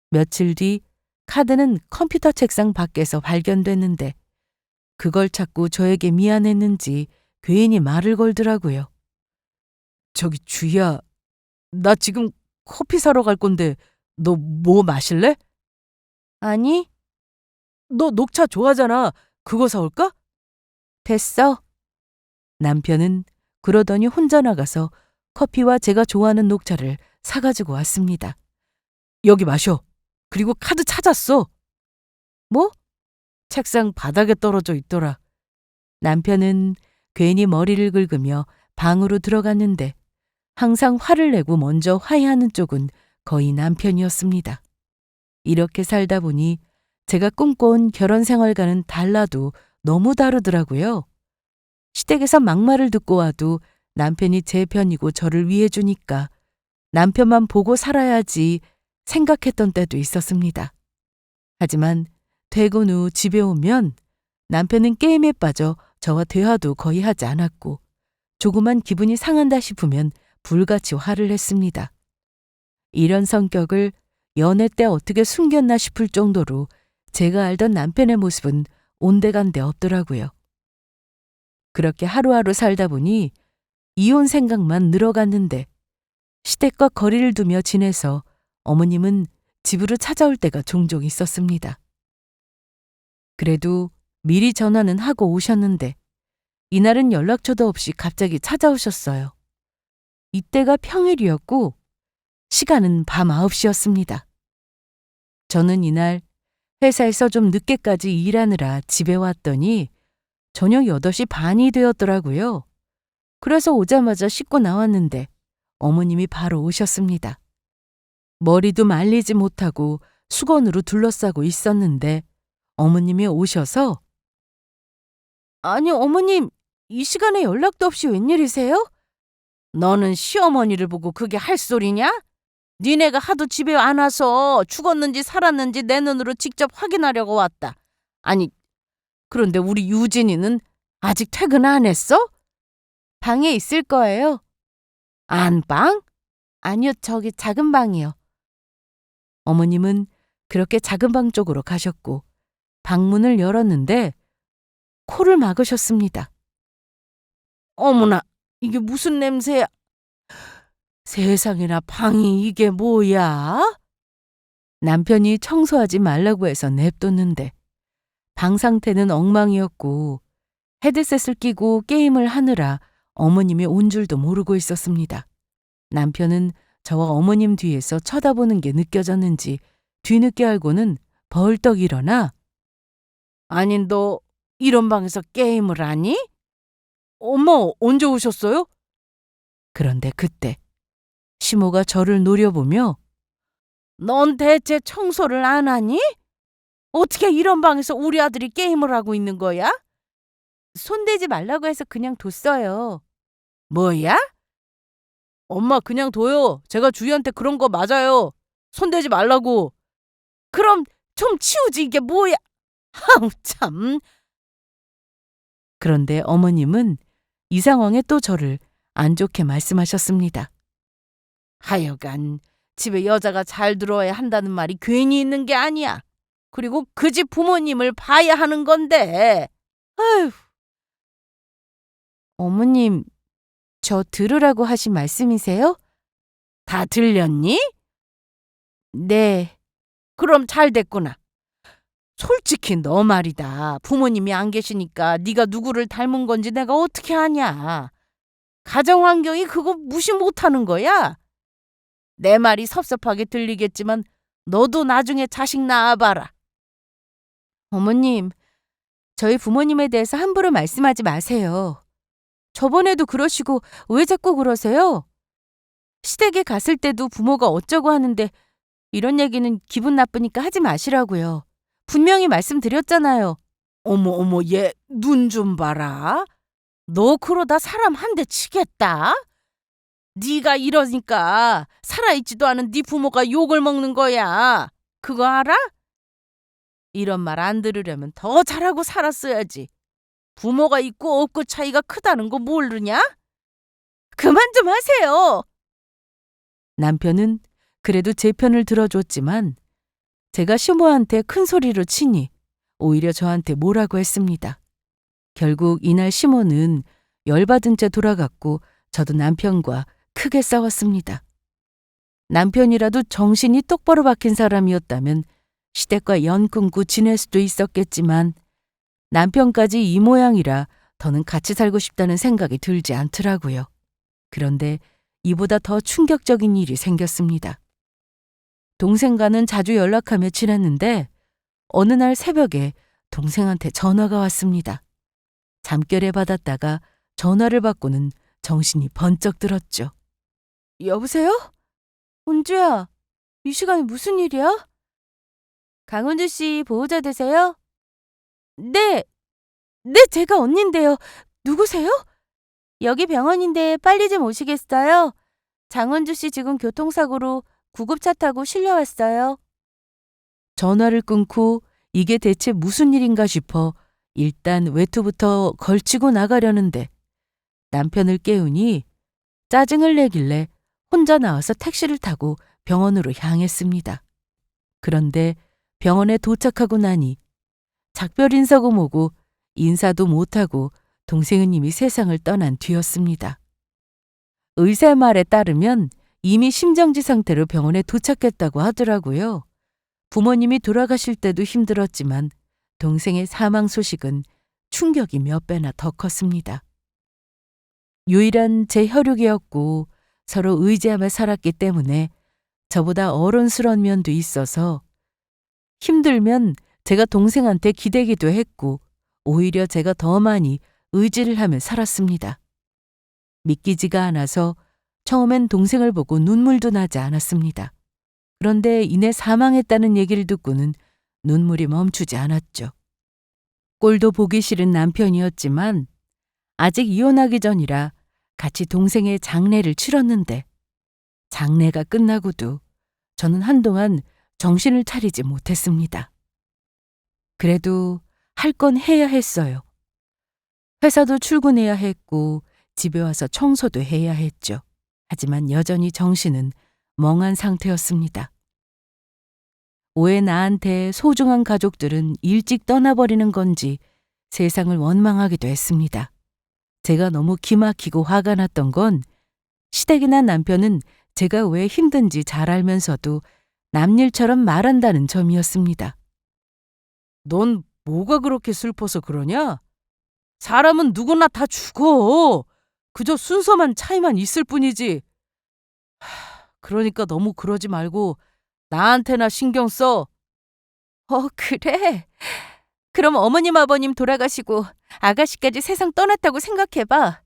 며칠 뒤 카드는 컴퓨터 책상 밖에서 발견됐는데 그걸 찾고 저에게 미안했는지 괜히 말을 걸더라고요. 저기 주희야, 나 지금 커피 사러 갈 건데 너 뭐 마실래? 아니. 너 녹차 좋아하잖아. 그거 사올까? 됐어. 남편은 그러더니 혼자 나가서 커피와 제가 좋아하는 녹차를 사가지고 왔습니다. 여기 마셔. 그리고 카드 찾았어. 뭐? 책상 바닥에 떨어져 있더라. 남편은 괜히 머리를 긁으며 방으로 들어갔는데 항상 화를 내고 먼저 화해하는 쪽은 거의 남편이었습니다. 이렇게 살다 보니 제가 꿈꿔온 결혼 생활과는 달라도 너무 다르더라고요. 시댁에서 막말을 듣고 와도 남편이 제 편이고 저를 위해주니까 남편만 보고 살아야지 생각했던 때도 있었습니다. 하지만 퇴근 후 집에 오면 남편은 게임에 빠져 저와 대화도 거의 하지 않았고 조그만 기분이 상한다 싶으면 불같이 화를 냈습니다. 이런 성격을 연애 때 어떻게 숨겼나 싶을 정도로 제가 알던 남편의 모습은 온데간데 없더라고요. 그렇게 하루하루 살다 보니 이혼 생각만 늘어갔는데 시댁과 거리를 두며 지내서 어머님은 집으로 찾아올 때가 종종 있었습니다. 그래도 미리 전화는 하고 오셨는데 이날은 연락처도 없이 갑자기 찾아오셨어요. 이때가 평일이었고 시간은 밤 9시였습니다. 저는 이날 회사에서 좀 늦게까지 일하느라 집에 왔더니 저녁 8시 반이 되었더라고요. 그래서 오자마자 씻고 나왔는데 어머님이 바로 오셨습니다. 머리도 말리지 못하고 수건으로 둘러싸고 있었는데 어머님이 오셔서 아니 어머님, 이 시간에 연락도 없이 웬일이세요? 너는 시어머니를 보고 그게 할 소리냐? 니네가 하도 집에 안 와서 죽었는지 살았는지 내 눈으로 직접 확인하려고 왔다. 아니, 그런데 우리 유진이는 아직 퇴근 안 했어? 방에 있을 거예요. 안방? 아니요, 저기 작은 방이요. 어머님은 그렇게 작은 방 쪽으로 가셨고 방문을 열었는데 코를 막으셨습니다. 어머나, 이게 무슨 냄새야? 세상에나 방이 이게 뭐야? 남편이 청소하지 말라고 해서 냅뒀는데 방 상태는 엉망이었고 헤드셋을 끼고 게임을 하느라 어머님이 온 줄도 모르고 있었습니다. 남편은 저와 어머님 뒤에서 쳐다보는 게 느껴졌는지 뒤늦게 알고는 벌떡 일어나 아니 너 이런 방에서 게임을 하니? 엄마 언제 오셨어요? 그런데 그때 시모가 저를 노려보며 넌 대체 청소를 안 하니? 어떻게 이런 방에서 우리 아들이 게임을 하고 있는 거야? 손대지 말라고 해서 그냥 뒀어요. 뭐야? 엄마 그냥 둬요. 제가 주희한테 그런 거 맞아요. 손대지 말라고. 그럼 좀 치우지 이게 뭐야? 아우 참. 그런데 어머님은 이 상황에 또 저를 안 좋게 말씀하셨습니다. 하여간 집에 여자가 잘 들어와야 한다는 말이 괜히 있는 게 아니야. 그리고 그 집 부모님을 봐야 하는 건데. 아휴. 어머님, 저 들으라고 하신 말씀이세요? 다 들렸니? 네. 그럼 잘 됐구나. 솔직히 너 말이다. 부모님이 안 계시니까 네가 누구를 닮은 건지 내가 어떻게 아냐. 가정 환경이 그거 무시 못하는 거야. 내 말이 섭섭하게 들리겠지만 너도 나중에 자식 낳아봐라. 어머님, 저희 부모님에 대해서 함부로 말씀하지 마세요. 저번에도 그러시고 왜 자꾸 그러세요? 시댁에 갔을 때도 부모가 어쩌고 하는데 이런 얘기는 기분 나쁘니까 하지 마시라고요. 분명히 말씀드렸잖아요. 어머 얘 눈 좀 봐라. 너 그러다 사람 한 대 치겠다. 네가 이러니까 살아있지도 않은 네 부모가 욕을 먹는 거야. 그거 알아? 이런 말 안 들으려면 더 잘하고 살았어야지. 부모가 있고 없고 차이가 크다는 거 모르냐? 그만 좀 하세요. 남편은 그래도 제 편을 들어줬지만 제가 시모한테 큰 소리로 치니 오히려 저한테 뭐라고 했습니다. 결국 이날 시모는 열받은 채 돌아갔고 저도 남편과 크게 싸웠습니다. 남편이라도 정신이 똑바로 박힌 사람이었다면 시댁과 연 끊고 지낼 수도 있었겠지만 남편까지 이 모양이라 더는 같이 살고 싶다는 생각이 들지 않더라고요. 그런데 이보다 더 충격적인 일이 생겼습니다. 동생과는 자주 연락하며 지냈는데 어느 날 새벽에 동생한테 전화가 왔습니다. 잠결에 받았다가 전화를 받고는 정신이 번쩍 들었죠. 여보세요? 은주야, 이 시간에 무슨 일이야? 강은주 씨 보호자 되세요? 네, 제가 언니인데요. 누구세요? 여기 병원인데 빨리 좀 오시겠어요? 장은주 씨 지금 교통사고로 구급차 타고 실려왔어요. 전화를 끊고 이게 대체 무슨 일인가 싶어 일단 외투부터 걸치고 나가려는데 남편을 깨우니 짜증을 내길래 혼자 나와서 택시를 타고 병원으로 향했습니다. 그런데 병원에 도착하고 나니 작별 인사고 뭐고 인사도 못하고 동생은 이미 세상을 떠난 뒤였습니다. 의사 말에 따르면 이미 심정지 상태로 병원에 도착했다고 하더라고요. 부모님이 돌아가실 때도 힘들었지만 동생의 사망 소식은 충격이 몇 배나 더 컸습니다. 유일한 제 혈육이었고 서로 의지하며 살았기 때문에 저보다 어른스러운 면도 있어서 힘들면 제가 동생한테 기대기도 했고 오히려 제가 더 많이 의지를 하며 살았습니다. 믿기지가 않아서 처음엔 동생을 보고 눈물도 나지 않았습니다. 그런데 이내 사망했다는 얘기를 듣고는 눈물이 멈추지 않았죠. 꼴도 보기 싫은 남편이었지만 아직 이혼하기 전이라 같이 동생의 장례를 치렀는데 장례가 끝나고도 저는 한동안 정신을 차리지 못했습니다. 그래도 할 건 해야 했어요. 회사도 출근해야 했고 집에 와서 청소도 해야 했죠. 하지만 여전히 정신은 멍한 상태였습니다. 왜 나한테 소중한 가족들은 일찍 떠나버리는 건지 세상을 원망하기도 했습니다. 제가 너무 기막히고 화가 났던 건 시댁이 난 남편은 제가 왜 힘든지 잘 알면서도 남일처럼 말한다는 점이었습니다. 넌 뭐가 그렇게 슬퍼서 그러냐? 사람은 누구나 다 죽어. 그저 순서만 차이만 있을 뿐이지. 그러니까 너무 그러지 말고 나한테나 신경 써. 그래? 그럼 어머님 아버님 돌아가시고 아가씨까지 세상 떠났다고 생각해봐.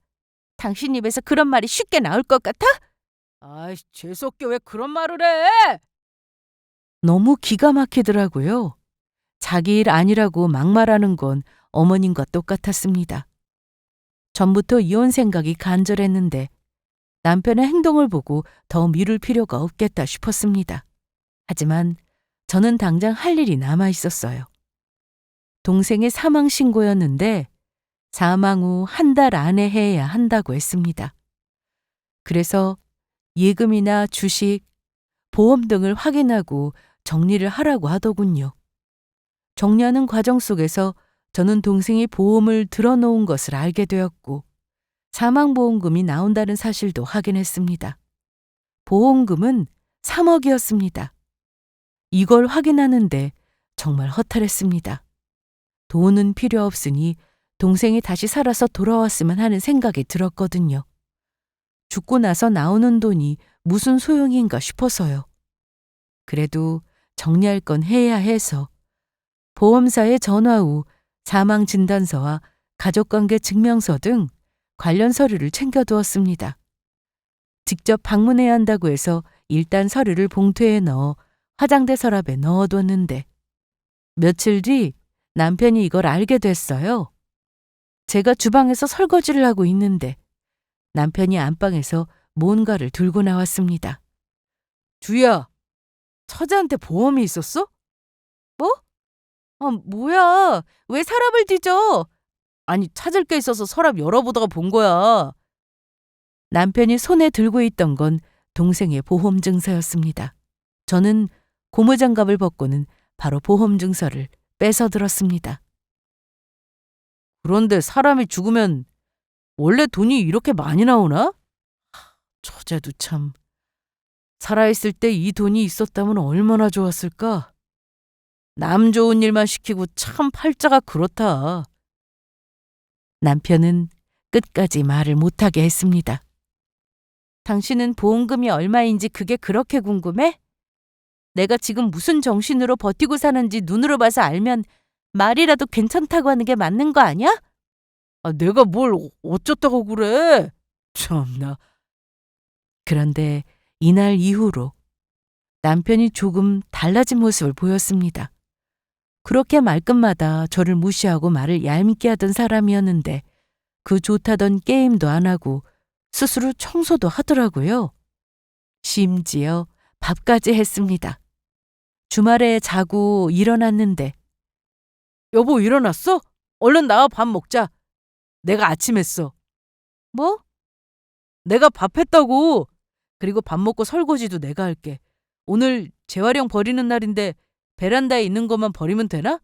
당신 입에서 그런 말이 쉽게 나올 것 같아? 아이, 재수없게 왜 그런 말을 해? 너무 기가 막히더라고요. 자기 일 아니라고 막말하는 건 어머님과 똑같았습니다. 전부터 이혼 생각이 간절했는데 남편의 행동을 보고 더 미룰 필요가 없겠다 싶었습니다. 하지만 저는 당장 할 일이 남아 있었어요. 동생의 사망 신고였는데 사망 후 한 달 안에 해야 한다고 했습니다. 그래서 예금이나 주식, 보험 등을 확인하고 정리를 하라고 하더군요. 정리하는 과정 속에서 저는 동생이 보험을 들어놓은 것을 알게 되었고 사망보험금이 나온다는 사실도 확인했습니다. 보험금은 3억이었습니다. 이걸 확인하는데 정말 허탈했습니다. 돈은 필요 없으니 동생이 다시 살아서 돌아왔으면 하는 생각이 들었거든요. 죽고 나서 나오는 돈이 무슨 소용인가 싶어서요. 그래도 정리할 건 해야 해서 보험사에 전화 후 사망진단서와 가족관계 증명서 등 관련 서류를 챙겨두었습니다. 직접 방문해야 한다고 해서 일단 서류를 봉투에 넣어 화장대 서랍에 넣어뒀는데 며칠 뒤 남편이 이걸 알게 됐어요. 제가 주방에서 설거지를 하고 있는데 남편이 안방에서 뭔가를 들고 나왔습니다. 주희야, 처제한테 보험이 있었어? 뭐? 뭐야? 왜 서랍을 뒤져? 아니, 찾을 게 있어서 서랍 열어보다가 본 거야. 남편이 손에 들고 있던 건 동생의 보험 증서였습니다. 저는 고무장갑을 벗고는 바로 보험 증서를 뺏어 들었습니다. 그런데 사람이 죽으면 원래 돈이 이렇게 많이 나오나? 처제도 참. 살아있을 때 이 돈이 있었다면 얼마나 좋았을까? 남 좋은 일만 시키고 참 팔자가 그렇다. 남편은 끝까지 말을 못하게 했습니다. 당신은 보험금이 얼마인지 그게 그렇게 궁금해? 내가 지금 무슨 정신으로 버티고 사는지 눈으로 봐서 알면 말이라도 괜찮다고 하는 게 맞는 거 아니야? 내가 뭘 어쩌다고 그래? 참나. 그런데 이날 이후로 남편이 조금 달라진 모습을 보였습니다. 그렇게 말끝마다 저를 무시하고 말을 얄밉게 하던 사람이었는데 그 좋다던 게임도 안 하고 스스로 청소도 하더라고요. 심지어 밥까지 했습니다. 주말에 자고 일어났는데 여보 일어났어? 얼른 나와 밥 먹자. 내가 아침 했어. 뭐? 내가 밥 했다고. 그리고 밥 먹고 설거지도 내가 할게. 오늘 재활용 버리는 날인데 베란다에 있는 것만 버리면 되나?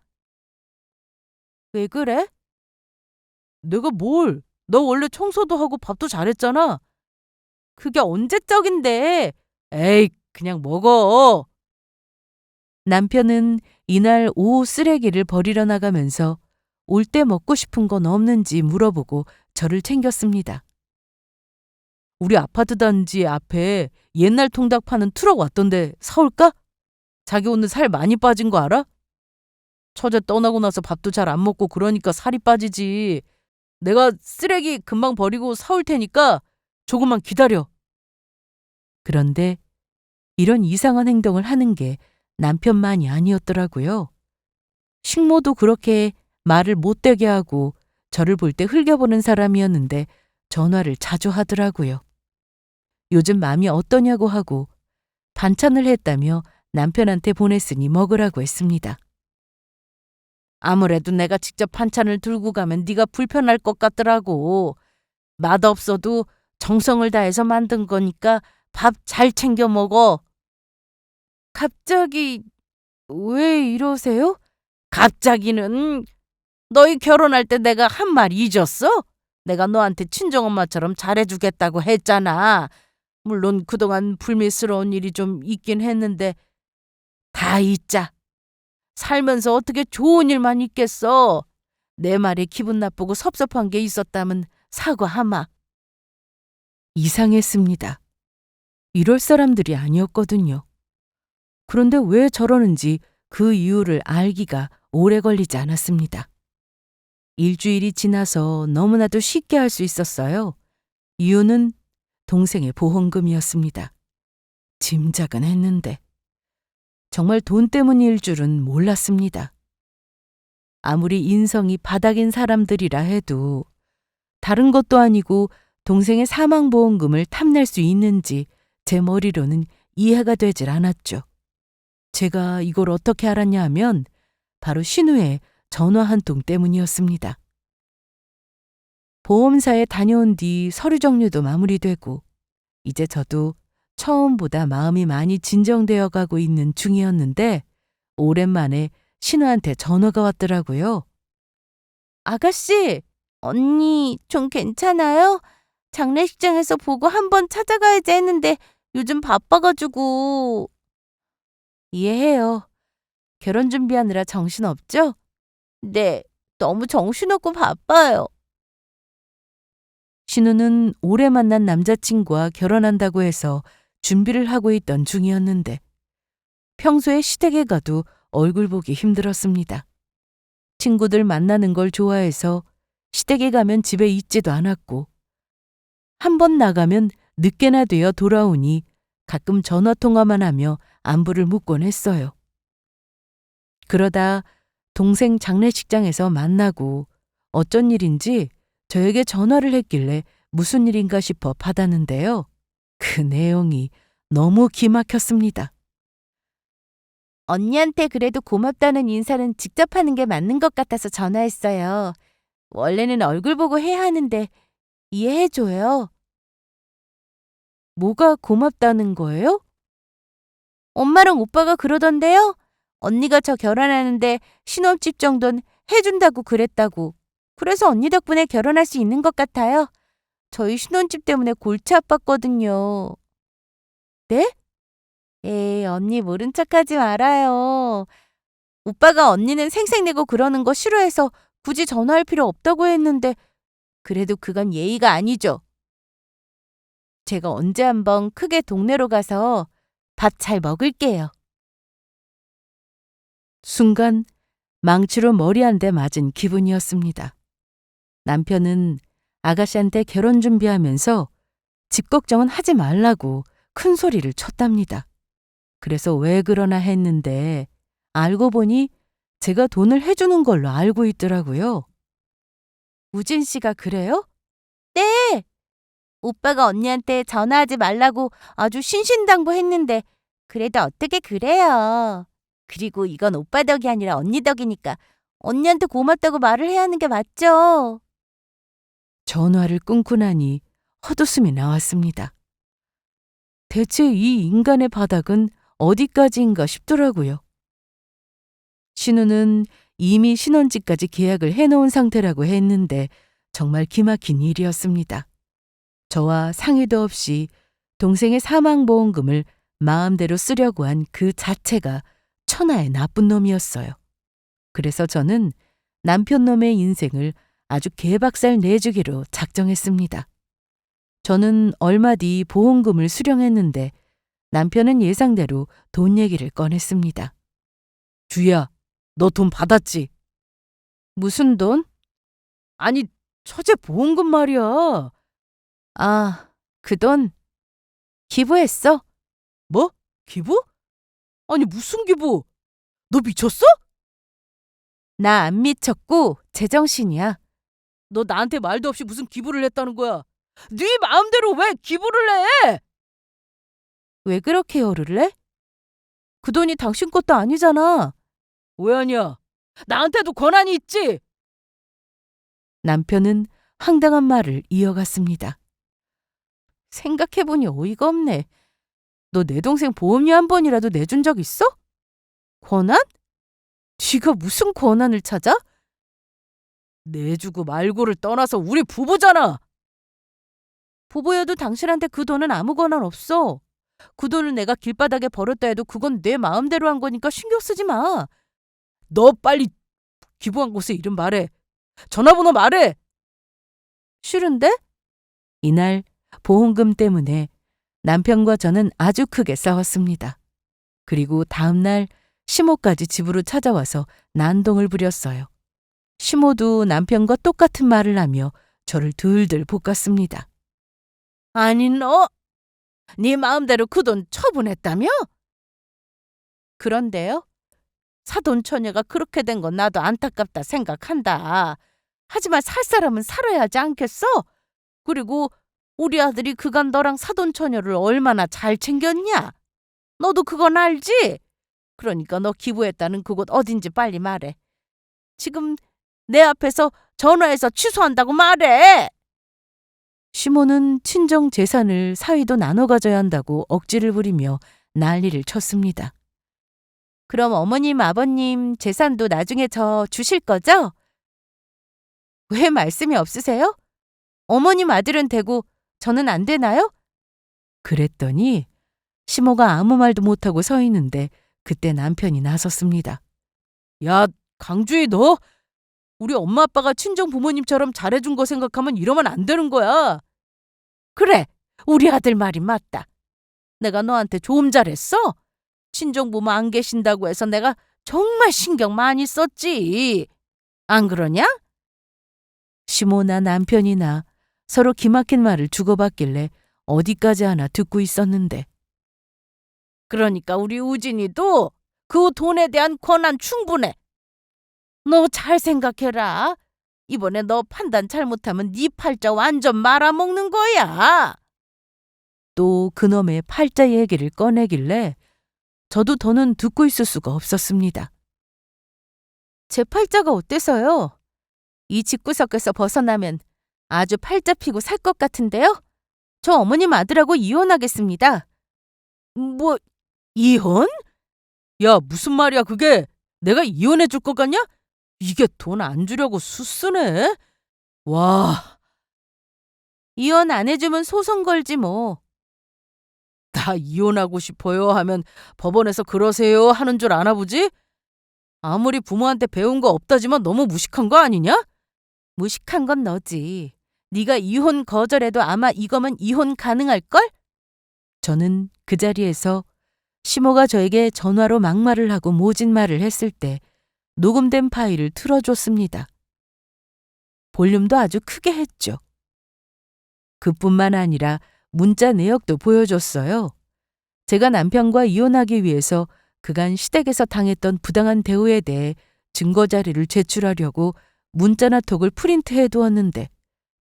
왜 그래? 내가 뭘? 너 원래 청소도 하고 밥도 잘했잖아. 그게 언제적인데? 에이, 그냥 먹어. 남편은 이날 오후 쓰레기를 버리러 나가면서 올 때 먹고 싶은 건 없는지 물어보고 저를 챙겼습니다. 우리 아파트 단지 앞에 옛날 통닭 파는 트럭 왔던데 사올까? 자기 오늘 살 많이 빠진 거 알아? 처제 떠나고 나서 밥도 잘 안 먹고 그러니까 살이 빠지지. 내가 쓰레기 금방 버리고 사올 테니까 조금만 기다려. 그런데 이런 이상한 행동을 하는 게 남편만이 아니었더라고요. 식모도 그렇게 말을 못되게 하고 저를 볼 때 흘겨보는 사람이었는데 전화를 자주 하더라고요. 요즘 마음이 어떠냐고 하고 반찬을 했다며 남편한테 보냈으니 먹으라고 했습니다. 아무래도 내가 직접 반찬을 들고 가면 네가 불편할 것 같더라고. 맛없어도 정성을 다해서 만든 거니까 밥 잘 챙겨 먹어. 갑자기 왜 이러세요? 갑자기는 너희 결혼할 때 내가 한 말 잊었어? 내가 너한테 친정엄마처럼 잘해주겠다고 했잖아. 물론 그동안 불미스러운 일이 좀 있긴 했는데 다 잊자. 살면서 어떻게 좋은 일만 있겠어. 내 말에 기분 나쁘고 섭섭한 게 있었다면 사과하마. 이상했습니다. 이럴 사람들이 아니었거든요. 그런데 왜 저러는지 그 이유를 알기가 오래 걸리지 않았습니다. 일주일이 지나서 너무나도 쉽게 알 수 있었어요. 이유는 동생의 보험금이었습니다. 짐작은 했는데 정말 돈 때문일 줄은 몰랐습니다. 아무리 인성이 바닥인 사람들이라 해도 다른 것도 아니고 동생의 사망보험금을 탐낼 수 있는지 제 머리로는 이해가 되질 않았죠. 제가 이걸 어떻게 알았냐 하면 바로 신우의 전화 한 통 때문이었습니다. 보험사에 다녀온 뒤 서류 정리도 마무리되고 이제 저도 처음보다 마음이 많이 진정되어 가고 있는 중이었는데 오랜만에 신우한테 전화가 왔더라고요. 아가씨, 언니 좀 괜찮아요? 장례식장에서 보고 한번 찾아가야지 했는데 요즘 바빠가지고. 이해해요. 결혼 준비하느라 정신없죠? 네, 너무 정신없고 바빠요. 신우는 오래 만난 남자친구와 결혼한다고 해서 준비를 하고 있던 중이었는데 평소에 시댁에 가도 얼굴 보기 힘들었습니다. 친구들 만나는 걸 좋아해서 시댁에 가면 집에 있지도 않았고 한 번 나가면 늦게나 되어 돌아오니 가끔 전화통화만 하며 안부를 묻곤 했어요. 그러다 동생 장례식장에서 만나고 어쩐 일인지 저에게 전화를 했길래 무슨 일인가 싶어 받았는데요. 그 내용이 너무 기막혔습니다. 언니한테 그래도 고맙다는 인사는 직접 하는 게 맞는 것 같아서 전화했어요. 원래는 얼굴 보고 해야 하는데 이해해줘요. 뭐가 고맙다는 거예요? 엄마랑 오빠가 그러던데요. 언니가 저 결혼하는데 신혼집 정도는 해준다고 그랬다고. 그래서 언니 덕분에 결혼할 수 있는 것 같아요. 저희 신혼집 때문에 골치 아팠거든요. 네? 에이, 언니 모른 척하지 말아요. 오빠가 언니는 생색내고 그러는 거 싫어해서 굳이 전화할 필요 없다고 했는데 그래도 그건 예의가 아니죠. 제가 언제 한번 크게 동네로 가서 밥 잘 먹을게요. 순간 망치로 머리 한 대 맞은 기분이었습니다. 남편은 아가씨한테 결혼 준비하면서 집 걱정은 하지 말라고 큰 소리를 쳤답니다. 그래서 왜 그러나 했는데 알고 보니 제가 돈을 해주는 걸로 알고 있더라고요. 우진 씨가 그래요? 네! 오빠가 언니한테 전화하지 말라고 아주 신신당부했는데 그래도 어떻게 그래요. 그리고 이건 오빠 덕이 아니라 언니 덕이니까 언니한테 고맙다고 말을 해야 하는 게 맞죠. 전화를 끊고 나니 헛웃음이 나왔습니다. 대체 이 인간의 바닥은 어디까지인가 싶더라고요. 신우는 이미 신혼집까지 계약을 해놓은 상태라고 했는데 정말 기막힌 일이었습니다. 저와 상의도 없이 동생의 사망보험금을 마음대로 쓰려고 한 그 자체가 천하의 나쁜 놈이었어요. 그래서 저는 남편놈의 인생을 아주 개박살 내주기로 작정했습니다. 저는 얼마 뒤 보험금을 수령했는데 남편은 예상대로 돈 얘기를 꺼냈습니다. 주희야, 너 돈 받았지? 무슨 돈? 아니, 처제 보험금 말이야. 아, 그 돈 기부했어? 뭐? 기부? 아니, 무슨 기부? 너 미쳤어? 나 안 미쳤고 제정신이야. 너 나한테 말도 없이 무슨 기부를 했다는 거야? 네 마음대로 왜 기부를 해? 왜 그렇게 열을 내? 그 돈이 당신 것도 아니잖아. 왜 아니야? 나한테도 권한이 있지. 남편은 황당한 말을 이어갔습니다. 생각해보니 어이가 없네. 너 내 동생 보험료 한 번이라도 내준 적 있어? 권한? 네가 무슨 권한을 찾아? 내주고 말고를 떠나서 우리 부부잖아. 부부여도 당신한테 그 돈은 아무 권한 없어. 그 돈을 내가 길바닥에 버렸다 해도 그건 내 마음대로 한 거니까 신경 쓰지 마. 너 빨리 기부한 곳에 이름 말해. 전화번호 말해. 싫은데? 이날 보험금 때문에 남편과 저는 아주 크게 싸웠습니다. 그리고 다음 날 시모까지 집으로 찾아와서 난동을 부렸어요. 시모도 남편과 똑같은 말을 하며 저를 들들 볶았습니다. 아니 너, 네 마음대로 그 돈 처분했다며? 그런데요? 사돈 처녀가 그렇게 된 건 나도 안타깝다 생각한다. 하지만 살 사람은 살아야 하지 않겠어? 그리고 우리 아들이 그간 너랑 사돈 처녀를 얼마나 잘 챙겼냐? 너도 그건 알지? 그러니까 너 기부했다는 그곳 어딘지 빨리 말해. 지금 내 앞에서 전화해서 취소한다고 말해. 시모는 친정 재산을 사위도 나눠 가져야 한다고 억지를 부리며 난리를 쳤습니다. 그럼 어머님, 아버님 재산도 나중에 저 주실 거죠? 왜 말씀이 없으세요? 어머님 아들은 되고 저는 안 되나요? 그랬더니 시모가 아무 말도 못하고 서 있는데 그때 남편이 나섰습니다. 야, 강주희 너, 우리 엄마 아빠가 친정 부모님처럼 잘해준 거 생각하면 이러면 안 되는 거야. 그래, 우리 아들 말이 맞다. 내가 너한테 좀 잘했어? 친정부모 안 계신다고 해서 내가 정말 신경 많이 썼지. 안 그러냐? 시모나 남편이나 서로 기막힌 말을 주고받길래 어디까지 하나 듣고 있었는데. 그러니까 우리 우진이도 그 돈에 대한 권한 충분해. 너 잘 생각해라. 이번에 너 판단 잘못하면 네 팔자 완전 말아먹는 거야. 또 그놈의 팔자 얘기를 꺼내길래 저도 더는 듣고 있을 수가 없었습니다. 제 팔자가 어때서요? 이 집구석에서 벗어나면 아주 팔자 피고 살 것 같은데요? 저 어머님 아들하고 이혼하겠습니다. 뭐, 이혼? 야, 무슨 말이야 그게? 내가 이혼해 줄 것 같냐? 이게 돈 안 주려고 수쓰네? 와, 이혼 안 해주면 소송 걸지 뭐. 나 이혼하고 싶어요 하면 법원에서 그러세요 하는 줄 아나 보지? 아무리 부모한테 배운 거 없다지만 너무 무식한 거 아니냐? 무식한 건 너지. 네가 이혼 거절해도 아마 이거면 이혼 가능할걸? 저는 그 자리에서 시모가 저에게 전화로 막말을 하고 모진 말을 했을 때 녹음된 파일을 틀어줬습니다. 볼륨도 아주 크게 했죠. 그뿐만 아니라 문자 내역도 보여줬어요. 제가 남편과 이혼하기 위해서 그간 시댁에서 당했던 부당한 대우에 대해 증거 자료를 제출하려고 문자나 톡을 프린트해 두었는데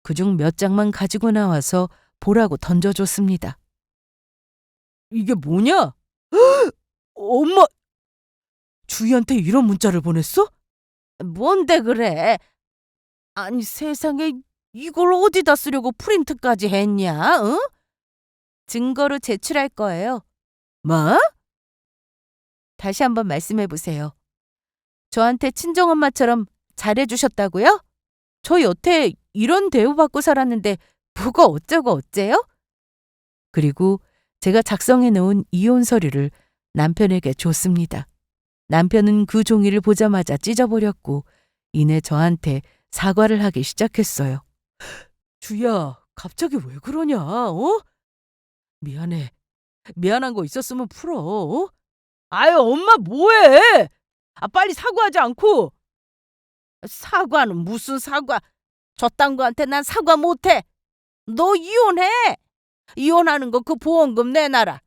그중 몇 장만 가지고 나와서 보라고 던져줬습니다. 이게 뭐냐? 엄마, 주희한테 이런 문자를 보냈어? 뭔데 그래? 아니 세상에 이걸 어디다 쓰려고 프린트까지 했냐? 응? 증거로 제출할 거예요. 뭐? 다시 한번 말씀해 보세요. 저한테 친정엄마처럼 잘해주셨다고요? 저 여태 이런 대우받고 살았는데 뭐가 어쩌고 어째요? 그리고 제가 작성해 놓은 이혼 서류를 남편에게 줬습니다. 남편은 그 종이를 보자마자 찢어버렸고 이내 저한테 사과를 하기 시작했어요. 주희야, 갑자기 왜 그러냐? 어? 미안해. 미안한 거 있었으면 풀어. 어? 아유, 엄마 뭐해? 아, 빨리 사과하지 않고. 사과는 무슨 사과? 저딴 거한테 난 사과 못해. 너 이혼해. 이혼하는 거 그 보험금 내놔라.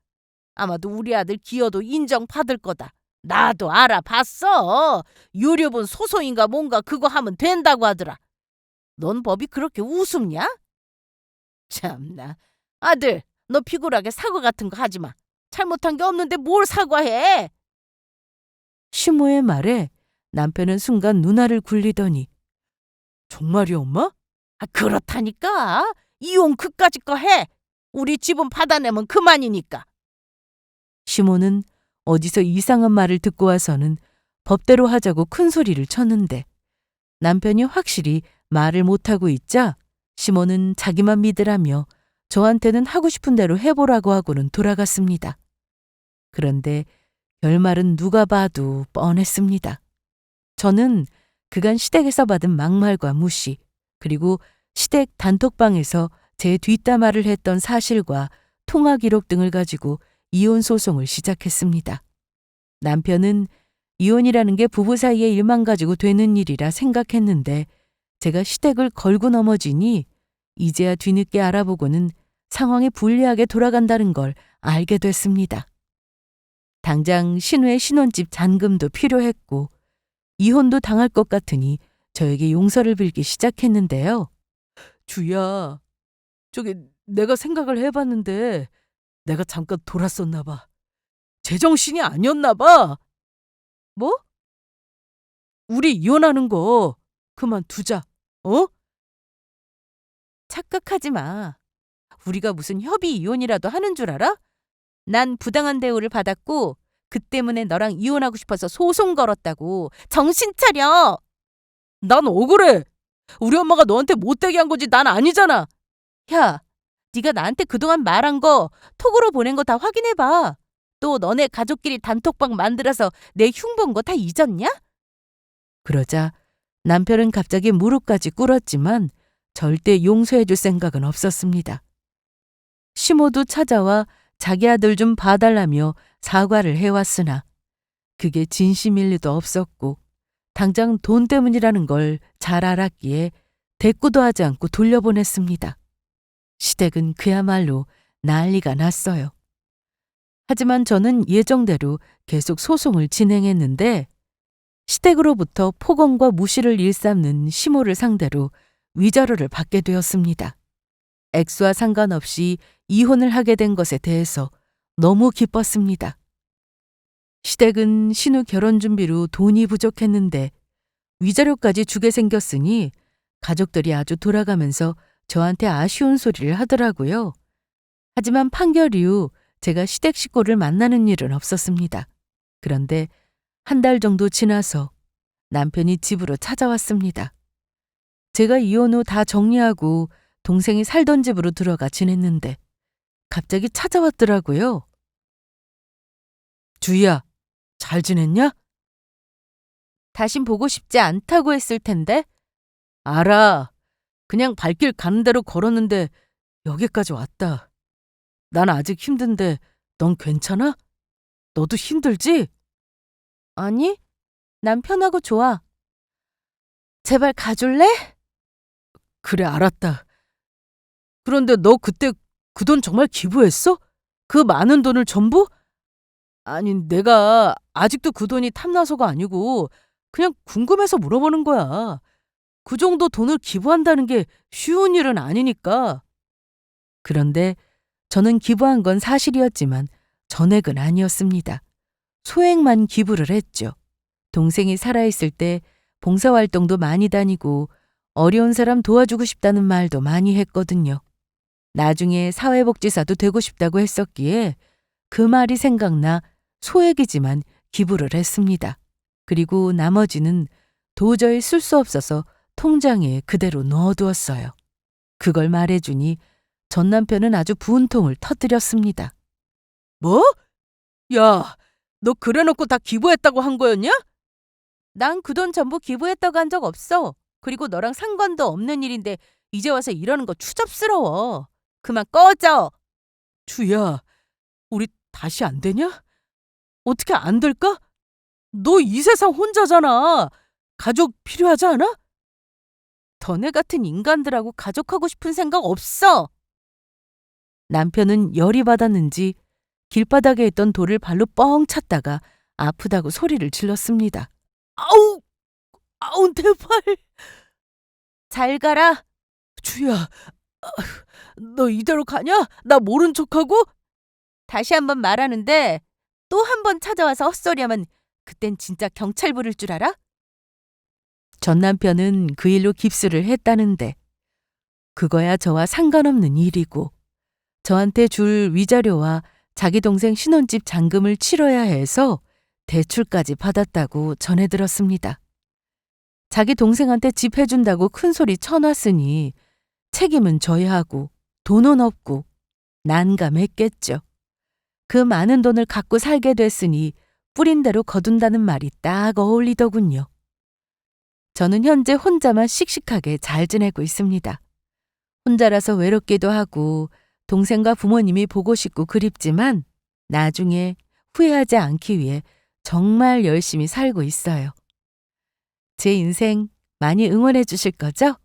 아마도 우리 아들 기여도 인정받을 거다. 나도 알아봤어. 유류분 소송인가 뭔가 그거 하면 된다고 하더라. 넌 법이 그렇게 우습냐? 참나. 아들, 너 피곤하게 사과 같은 거 하지 마. 잘못한 게 없는데 뭘 사과해? 시모의 말에 남편은 순간 눈알을 굴리더니 정말이야, 엄마? 그렇다니까. 이혼 그까짓 거 해. 우리 집은 받아내면 그만이니까. 시모는 어디서 이상한 말을 듣고 와서는 법대로 하자고 큰 소리를 쳤는데 남편이 확실히 말을 못하고 있자 시모는 자기만 믿으라며 저한테는 하고 싶은 대로 해보라고 하고는 돌아갔습니다. 그런데 결말은 누가 봐도 뻔했습니다. 저는 그간 시댁에서 받은 막말과 무시, 그리고 시댁 단톡방에서 제 뒷담화를 했던 사실과 통화 기록 등을 가지고 이혼 소송을 시작했습니다. 남편은 이혼이라는 게 부부 사이의 일만 가지고 되는 일이라 생각했는데 제가 시댁을 걸고 넘어지니 이제야 뒤늦게 알아보고는 상황이 불리하게 돌아간다는 걸 알게 됐습니다. 당장 신우의 신혼집 잔금도 필요했고 이혼도 당할 것 같으니 저에게 용서를 빌기 시작했는데요. 주희야, 저기 내가 생각을 해봤는데 내가 잠깐 돌았었나 봐. 제정신이 아니었나 봐. 뭐? 우리 이혼하는 거 그만두자. 어? 착각하지 마. 우리가 무슨 협의 이혼이라도 하는 줄 알아? 난 부당한 대우를 받았고 그 때문에 너랑 이혼하고 싶어서 소송 걸었다고. 정신 차려! 난 억울해. 우리 엄마가 너한테 못되게 한 거지 난 아니잖아. 야, 네가 나한테 그동안 말한 거 톡으로 보낸 거 다 확인해봐. 또 너네 가족끼리 단톡방 만들어서 내 흉본 거 다 잊었냐? 그러자 남편은 갑자기 무릎까지 꿇었지만 절대 용서해줄 생각은 없었습니다. 시모도 찾아와 자기 아들 좀 봐달라며 사과를 해왔으나 그게 진심일 리도 없었고 당장 돈 때문이라는 걸 잘 알았기에 대꾸도 하지 않고 돌려보냈습니다. 시댁은 그야말로 난리가 났어요. 하지만 저는 예정대로 계속 소송을 진행했는데 시댁으로부터 폭언과 무시를 일삼는 시모를 상대로 위자료를 받게 되었습니다. 액수와 상관없이 이혼을 하게 된 것에 대해서 너무 기뻤습니다. 시댁은 신우 결혼 준비로 돈이 부족했는데 위자료까지 주게 생겼으니 가족들이 아주 돌아가면서 저한테 아쉬운 소리를 하더라고요. 하지만 판결 이후 제가 시댁 식구를 만나는 일은 없었습니다. 그런데 한 달 정도 지나서 남편이 집으로 찾아왔습니다. 제가 이혼 후 다 정리하고 동생이 살던 집으로 들어가 지냈는데 갑자기 찾아왔더라고요. 주희야, 잘 지냈냐? 다신 보고 싶지 않다고 했을 텐데. 알아. 그냥 발길 가는 대로 걸었는데 여기까지 왔다. 난 아직 힘든데 넌 괜찮아? 너도 힘들지? 아니, 난 편하고 좋아. 제발 가줄래? 그래, 알았다. 그런데 너 그때 그 돈 정말 기부했어? 그 많은 돈을 전부? 아니, 내가 아직도 그 돈이 탐나서가 아니고 그냥 궁금해서 물어보는 거야. 그 정도 돈을 기부한다는 게 쉬운 일은 아니니까. 그런데 저는 기부한 건 사실이었지만 전액은 아니었습니다. 소액만 기부를 했죠. 동생이 살아있을 때 봉사활동도 많이 다니고 어려운 사람 도와주고 싶다는 말도 많이 했거든요. 나중에 사회복지사도 되고 싶다고 했었기에 그 말이 생각나 소액이지만 기부를 했습니다. 그리고 나머지는 도저히 쓸 수 없어서 통장에 그대로 넣어두었어요. 그걸 말해주니 전 남편은 아주 분통을 터뜨렸습니다. 뭐? 야, 너 그래놓고 다 기부했다고 한 거였냐? 난 그 돈 전부 기부했다고 한 적 없어. 그리고 너랑 상관도 없는 일인데 이제 와서 이러는 거 추잡스러워. 그만 꺼져. 주희야, 우리 다시 안 되냐? 어떻게 안 될까? 너 이 세상 혼자잖아. 가족 필요하지 않아? 너네 같은 인간들하고 가족하고 싶은 생각 없어. 남편은 열이 받았는지 길바닥에 있던 돌을 발로 뻥 찼다가 아프다고 소리를 질렀습니다. 아우, 아우, 내 팔. 잘 가라. 주희야, 너 이대로 가냐? 나 모른 척하고? 다시 한번 말하는데 또 한 번 찾아와서 헛소리하면 그땐 진짜 경찰 부를 줄 알아? 전 남편은 그 일로 깁스를 했다는데 그거야 저와 상관없는 일이고 저한테 줄 위자료와 자기 동생 신혼집 잔금을 치러야 해서 대출까지 받았다고 전해 들었습니다. 자기 동생한테 집 해준다고 큰소리 쳐놨으니 책임은 져야 하고 돈은 없고 난감했겠죠. 그 많은 돈을 갖고 살게 됐으니 뿌린 대로 거둔다는 말이 딱 어울리더군요. 저는 현재 혼자만 씩씩하게 잘 지내고 있습니다. 혼자라서 외롭기도 하고 동생과 부모님이 보고 싶고 그립지만 나중에 후회하지 않기 위해 정말 열심히 살고 있어요. 제 인생 많이 응원해 주실 거죠?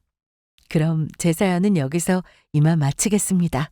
그럼 제 사연은 여기서 이만 마치겠습니다.